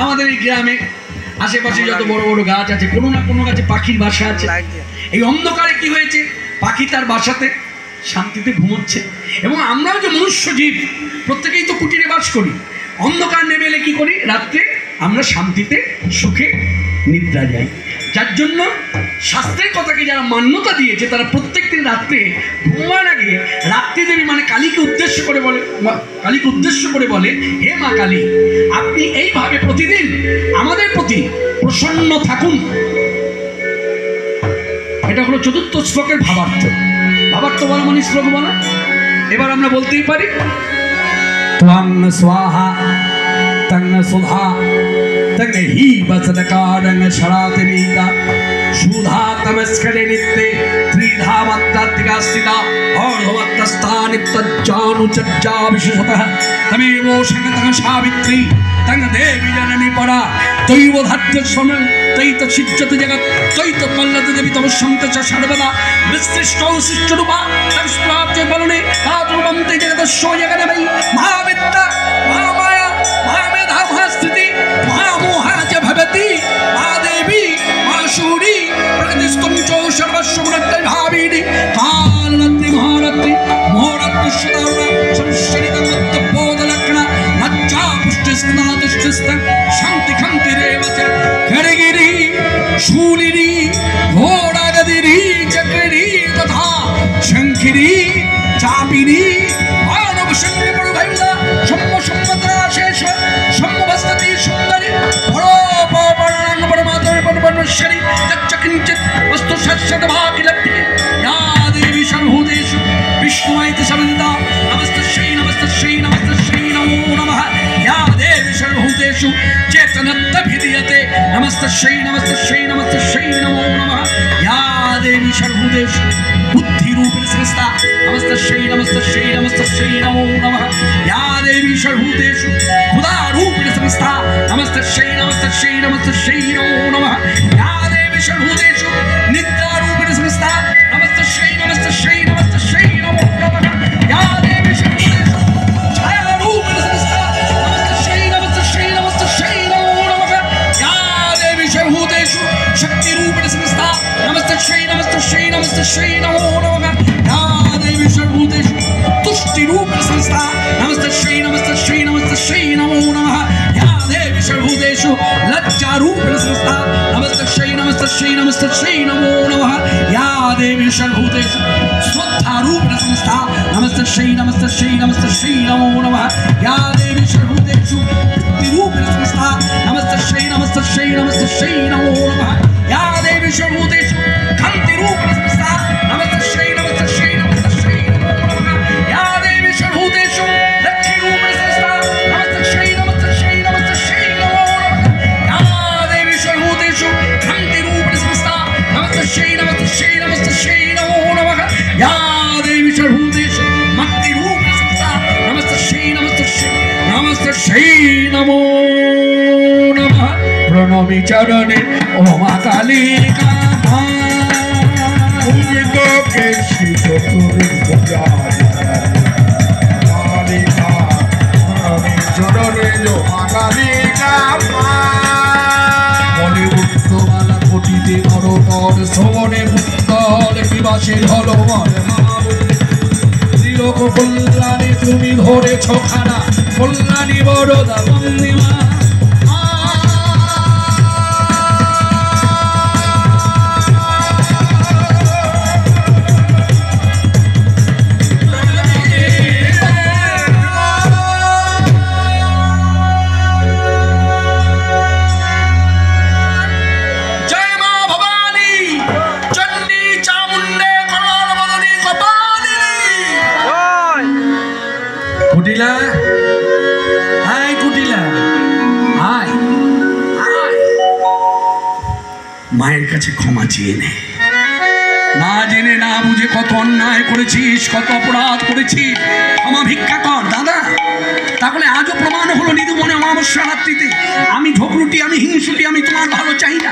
আমাদের এই গ্রামে আশেপাশে যত বড় বড় গাছ আছে, কোনো না কোনো গাছে পাখির বাসা আছে। এই অন্ধকারে কি হয়েছে? পাখি তার বাসাতে শান্তিতে ঘুমোচ্ছে। এবং আমরাও যে মনুষ্য জীব, প্রত্যেকেই তো কুটিরে বাস করি। অন্ধকার নেমে এলে কী করি? রাত্রে আমরা শান্তিতে সুখে নিদ্রা যাই। যার জন্য শাস্ত্রের কথাকে যারা মান্যতা দিয়েছে, তারা প্রত্যেক দিন রাত্রে ঘুমানোর আগে রাত্রি দেবী মানে কালীকে উদ্দেশ্য করে বলে, হে মা কালী, আপনি এইভাবে প্রতিদিন আমাদের প্রতি প্রসন্ন থাকুন। এটা হলো চতুর্থ শ্লোকের ভাবার্থ। ভাবার্থ বলা মানে শ্লোক বলা। এবার আমরা বলতেই পারি, ত্বং স্বাহা তং সুধা তং হি বচনকারং শরাতিকা সুধা তমস্করে নিত্যে ত্রিধা মাত্রাত্মিকা স্থিতা অর্ধমাত্রস্থানিত্যজ্জানুচজ্জা বিশেষতঃ তমেব সংগতং সাবিত্রী তং দেবী জননী পরা তৈব ধাত্য সমং তৈত সিজ্জত জগৎ তৈত পল্লদ দেবী তব সন্তচ সর্বদা বিসৃষ্টৌ সৃষ্টরূপা তং স্প্রাপ্য বলনে তাতুরবম তে জগতস্য জগন্ময়ী মহাবিদ্যা মহামায়া মহামেধা মহাস্থিতি মহামোহা शूलिनी घोड़ागदिनी चक्रिणी तथा शंखिनी चापिनी मानव शंकर प्रभुदा सम्म सम्मतरा शेष सम्मवस्तति सुंदरी परोपवर्णन परमात्मा परमेश्वरी तच्चकिंचित वस्तु सत्सत भाकिलप्ति या देवी सर्वभूतेषु विष्णुमैति सविता नमस्तस्यै नमस्तस्यै नमस्तस्यै नमो नमः या देवी सर्वभूतेषु चेतनत्वभिधीयते नमस्तस्यै नमस्तस्यै नमस्तस्यै नमो नमः या देवी सर्वभूतेषु बुद्धिरूपेण संस्था नमस्तस्यै नमस्तस्यै नमस्तस्यै नमो नमः या देवी सर्वभूतेषु खुदारूपेण संस्था नमस्तस्यै नमस्तस्यै नमस्तस्यै नमो नमः या देवी सर्वभूतेषु निद्रारूपेण संस्था नमस्तस्यै नमस्तस्यै नमस्तस्यै नमो नमः या देवी सर्वभूतेषु छायारूपेण संस्था नमस्तस्यै नमस्तस्यै नमस्तस्यै नमो नमः या देवी सर्वभूतेषु शक्तिरूपेण संस्था नमस्तस्यै नमस्तस्यै नमस्तस्यै नमो नमः या देवी सर्वभूतेषु तुष्टिरूपेण संस्था नमस्तस्यै नमस्तस्यै नमस्तस्यै नमो नमः या देवी सर्वभूतेषु लज्जारूपेण संस्था नमस्तस्यै नमस्तस्यै नमस्तस्यै नमो नमः या देवी सर्वभूतेषु श्रद्धारूपेण संस्था नमस्तस्यै नमस्तस्यै नमस्तस्यै नमो नमः या देवी सर्वभूतेषु वृत्तिरूपेण संस्था नमस्तस्यै नमस्तस्यै नमस्तस्यै नमो नमः या देवी सर्वभूतेषु कान्तिरूपेण संस्था नमस्तस्यै नमस्तस्यै नमस्तस्यै नमो नमः या देवी सर्वभूतेषु लक्ष्मीरूपेण संस्था नमस्तस्यै नमस्तस्यै नमस्तस्यै नमो नमः या देवी सर्वभूतेषु कान्तिरूपेण संस्था नमस्तस्यै नमस्तस्यै नमस्तस्यै नमो नमः या देवी सर्वभूतेषु मक्तिरूपेण संस्था नमस्तस्यै नमस्तस्यै नमस्तस्यै नमो नमः प्रणमि चरणे ओमा कालिका উমিতকে কালিকা আমি চরণে কালিকা বলে উত্তমালা ঘটিতে করকর শ্রবণে উত্তর বিবাসে হলো মনে ত্রিলোক কল্যাণে তুমি ধরেছ খানা কল্যাণী বড়দা বন্দিমা কুটিলা আয় কুটিলা আয় আয় মায়ের কাছে ক্ষমা চেয়ে নে না জেনে না বুঝে কত অন্যায় করেছিস কত অপরাধ করেছিস ক্ষমা ভিক্ষা কর দাদা তাহলে আজও প্রমাণ হলো নিধুমনে অমাবস্যা রাত্রিতে আমি ঝগড়ুটি আমি হিংসুটি আমি তোমার ভালো চাই না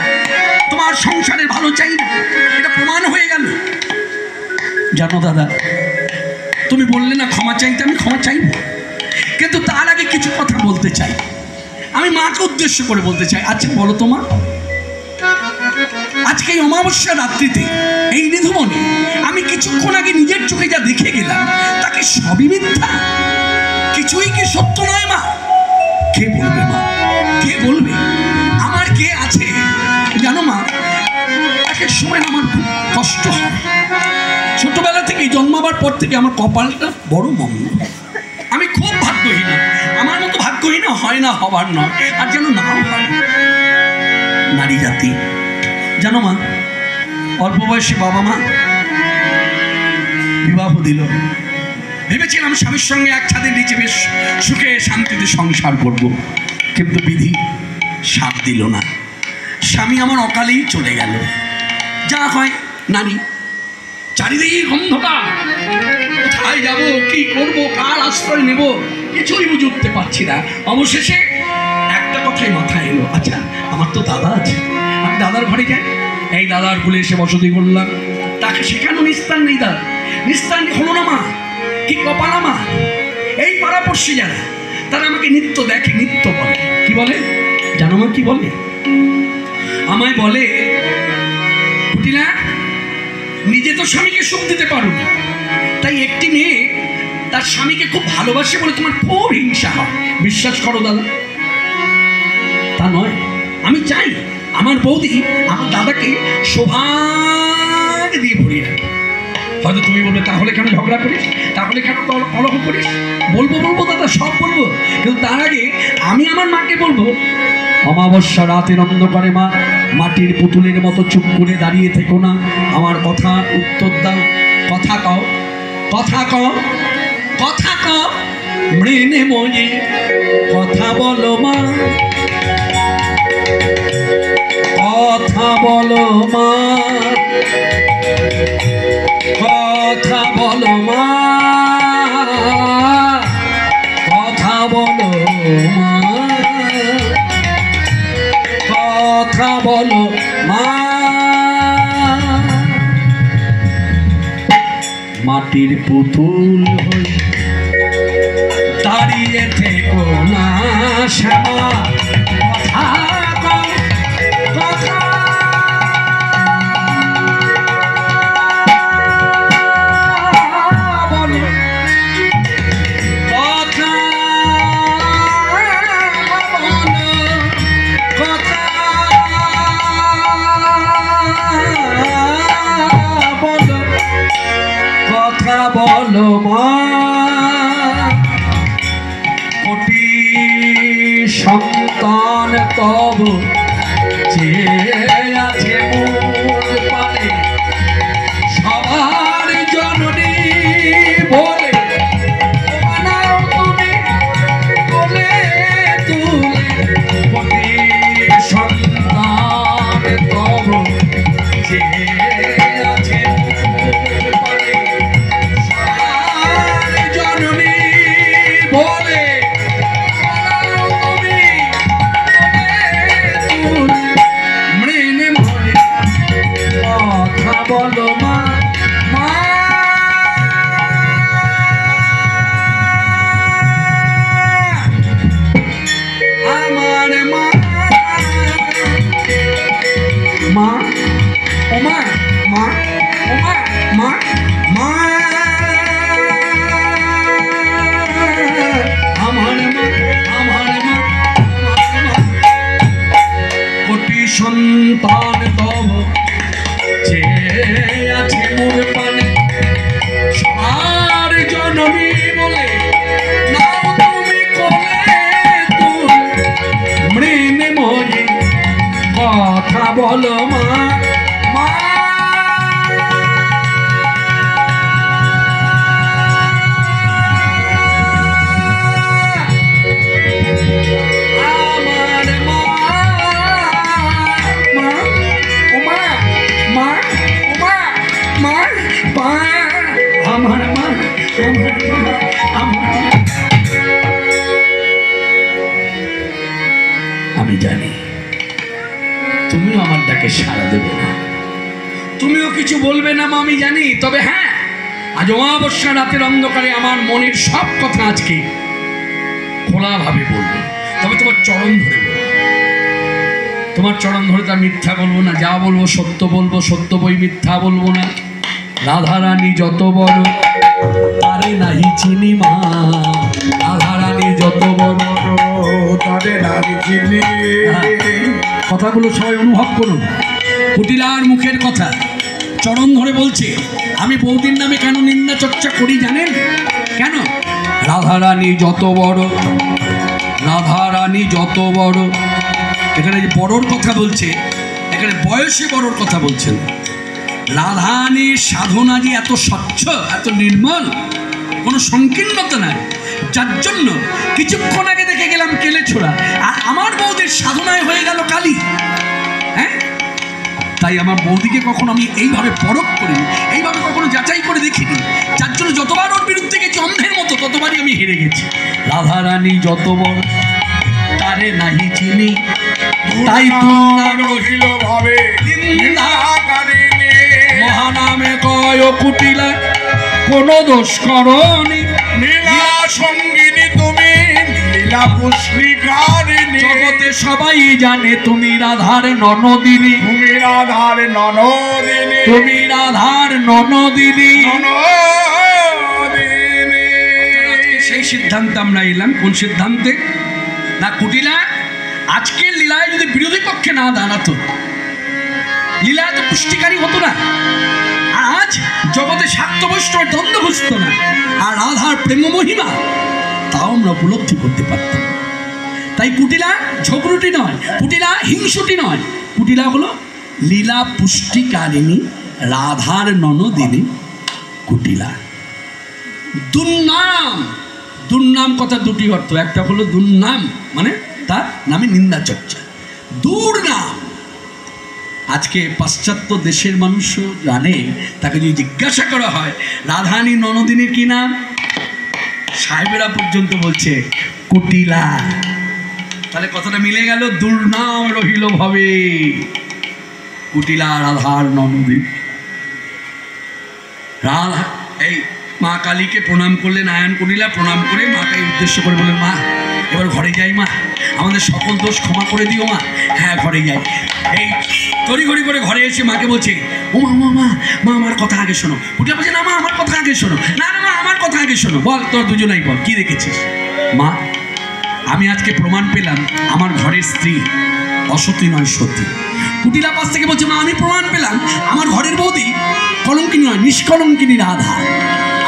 তোমার সংসারের ভালো চাই না এটা প্রমাণ হয়ে গেল জানো দাদা তুমি বললে না ক্ষমা চাইতে আমি ক্ষমা চাইব কিন্তু তার আগে কিছু কথা বলতে চাই আমি মাকে উদ্দেশ্য করে বলতে চাই আচ্ছা বলো তো মা আজকে এই অমাবস্যা রাত্রিতে এই নিধুমনে আমি কিছুক্ষণ আগে নিজের চোখে যা দেখে গেলাম তাকে সবই মিথ্যা কিছুই কি সত্য নয় মা কে বলবে মা কে বলবে আমার কে আছে জানো মা এক এক সময় আমার খুব কষ্ট হয় ছোটবেলা থেকে জন্মাবার পর থেকে আমার কপালটা বড় মন্দ আমি খুব ভাগ্যহীন আমার মতো ভাগ্যহীন হয় না হবার নয় আর যেন নাও হয় নারী জাতি জানো মা অল্প বয়সী বাবা মা বিবাহ দিল ভেবেছিলাম স্বামীর সঙ্গে এক ছাদের নিচে বেশ সুখে শান্তিতে সংসার করব কিন্তু বিধি সাথ দিল না স্বামী আমার অকালেই চলে গেল যা হয় নারী চারিদিকে অন্ধকার কোথায় যাবো কি করবো কার আশ্রয় নেব কিছুই বুঝে উঠতে পারছি না অবশেষে একটা কথাই মাথায় এলো আচ্ছা আমার তো দাদা আছে আমি দাদার ঘরে যাই এই দাদার কুলে এসে বসতি করলাম তাকে সেখানেও নিস্তার নেই দাদা নিস্তার হলো না মা কি কপালা মা এই পাড়াপড়শি যারা তারা আমাকে নিত্য দেখে নিত্য বলে কি বলে জানো মা কি বলে আমায় বলে কুটিলা নিজে তো স্বামীকে সুখ দিতে পারো না তাই একটি মেয়ে তার স্বামীকে খুব ভালোবাসে বলে তোমার খুব হিংসা হয় বিশ্বাস করো দাদা তা নয় আমি চাই আমার বৌদি আমার দাদাকে সৌভাগ দিয়ে ভরিয়ে রাখে। হয়তো তুমি বলবে তাহলে কেন ঝগড়া করিস, তাহলে কেন কলহ করিস? বলবো বলবো দাদা, সব বলবো, কিন্তু তার আগে আমি আমার মাকে বলবো, অমাবস্যা রাতের অন্ধকারে মা মাটির পুতুলের মতো চুপ করে দাঁড়িয়ে থেকো না, আমার কথা উত্তর দাও, কথা কও, কথা কও, কথা কও, মৃণে ময়ে কথা বলো মা, কথা বলো মা, কথা বলো মা, কথা বলো মা, কথা বলো মা। মাটির পুতুল হয়ে দাঁড়িয়ে থেকো না শ্যামা, কথা কও, কথা বলো, কথা বলো, কথা বলো, কথা বলো মা। কোটি সন্তান তব যে আছে মোর পানে, সবার জননী বলে বানাও তুমি বলে তুলে, কোটি সন্তান তব যে আছে মোর পানে, সবার জননী বলে বানাও তুমি বলে তুলে, মৃণে ময়ে কথা বলো মা, মা। আমার মা, মা, ও মা, মা, ও মা, মা, মা, আমার মা, আমার মা, আমার মা। কোটি সন্তান তব যে আছে মোর পানে, সবার জননী বলে নাও তুমি কোলে তুলে, মৃণে ময়ে কথা বলো মা, মা। আমার মা, মা, ও মা, মা, ও মা, মা, মা, আমার মা, আমার মা, আমার মা। আমি জানি তুমিও আমার ডাকে সাড়া দেবে না, তুমিও কিছু বলবে না মা, আমি জানি। তবে হ্যাঁ, আজ অমাবস্যা রাতের অন্ধকারে আমার মনের সব কথা আজকে খোলাভাবে বলবো, তবে তোমার চরণ ধরে বলবো। তোমার চরণ ধরে তার মিথ্যা বলবো না, যা বলবো সত্য বলবো, সত্য বই মিথ্যা বলবো না। রাধারানী যত বড় তারে নাহি চিনি মা, রাধারানী যত বড় তাদের নারী চিনি। কথাগুলো সবাই অনুভব করুন, কুটিলার মুখের কথা। চরণ ধরে বলছে, আমি বৌদির নামে কেন নিন্দা চর্চা করি জানেন কেন? রাধারানী যত বড়, রাধারানী যত বড়। এখানে যে বড়র কথা বলছে, এখানে বয়সে বড়র কথা বলছেন। রাধারানীর সাধনা যে এত স্বচ্ছ, এত নির্মল, কোনো সংকীর্ণতা নাই, যার জন্য কিছুক্ষণ আগে দেখে গেলাম কেলে ছোড়া, আর আমার বৌদির সাধনায় হয়ে গেল কালী। হ্যাঁ, তাই আমার বৌদিকে কখনো আমি এইভাবে পরখ করিনি, এইভাবে কখনো যাচাই করে দেখিনি, যার জন্য যতবার ওর বিরুদ্ধে গেছি অন্ধের মতো, ততবারই আমি হেরে গেছি। রাধারানী যত বড় তারে নাহি চিনি, তাই নাম রহিল ভাবে মহানামে কয় কুটিলা কোন দোষ করনি, লীলা সঙ্গিনী তুমি, লীলা পুষ্টিকারিণী। জগতে সবাই জানে তুমি রাধার ননদিনী, তুমি রাধার ননদিনী, তুমি রাধার ননদিনী। ননদিনী। সেই সিদ্ধান্তে আমরা এলাম। কোন সিদ্ধান্তে? না কুটিলা আজকের লীলায় যদি বিরোধী পক্ষে না দাঁড়াতো, লীলা এত পুষ্টিকারী হতো না। আর আজ জগতে শাক্ত বৈষ্ণব দ্বন্দ্ব ঘুষত না, আর রাধার প্রেম মহিমা তাও আমরা উপলব্ধি করতে পারতাম। তাই কুটিলা ঝগড়ুটি নয়, কুটিলা হিংসুটি নয়, কুটিলা হলো লীলা পুষ্টিকারিণী রাধার ননদিনী কুটিলা। দুর্নাম, দুর্নাম কথা দুটি অর্থ, একটা হলো দুর্নাম মানে তার নামে নিন্দা চর্চা, দুর্নাম। আজকে পাশ্চাত্য দেশের মানুষও জানে, তাকে যদি জিজ্ঞাসা করা হয় রাধানী ননদিনীর কি নাম, সাহেবেরা পর্যন্ত বলছে কুটিলা। তাহলে কথাটা মিলে গেল, দুর্নাম রহিল ভাবে কুটিলা রাধার ননদিনী। রাধা এই মা কালীকে প্রণাম করলেন আয়ন কুটিলা, প্রণাম করে মাকে উদ্দেশ্য করে বললেন, মা এবার ঘরে যাই, মা আমাদের সকল দোষ ক্ষমা করে দিও মা। হ্যাঁ ঘরে যাই। এই তড়িঘড়ি করে ঘরে এসে মাকে বলছে, ও মা মা মা মা আমার কথা আগে শোনো। কুটিলা বলছে, না মা আমার কথা আগে শোনো। না না মা আমার কথা আগে শোনো। বল তোর দুজনাই বল, কি দেখেছিস? মা আমি আজকে প্রমাণ পেলাম আমার ঘরের স্ত্রী অসতী নয় সতী। কুটিলা পাশ থেকে বলছে, মা আমি প্রমাণ পেলাম আমার ঘরের বৌদি কলঙ্কিনী নয় নিষ্কলঙ্কিনী রাধা।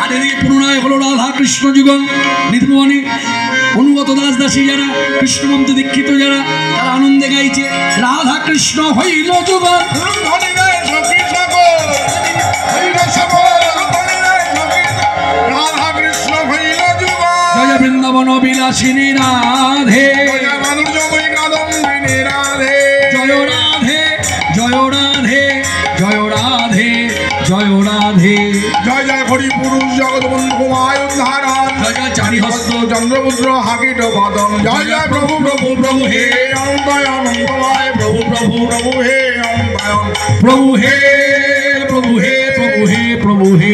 আর এদিকে পুনরায় হলো রাধা কৃষ্ণ যুগল নিধুবনে অনুগত দাস দাসী যারা কৃষ্ণমন্ত্র দীক্ষিত যারা, তারা আনন্দে গাইছে রাধা কৃষ্ণ হইল যুগল। রাধা কৃষ্ণ হইল যুগল, জয় বৃন্দাবন বিলাসিনী রাধে, জয় রাধে জয় রাধে জয় রাধে জয় রাধে, জয় জয় হরি পুরুষ জগৎবন্ধু কুমার উদ্ধারণ, জয় জয় চারিহস্ত চন্দ্রপুত্র হাকিট পদম, জয় জয় প্রভু প্রভু প্রভু হে অনন্তয় অনন্তময় প্রভু প্রভু প্রভু হে অনন্তয় প্রভু হে প্রভু হে প্রভু হে প্রভু হে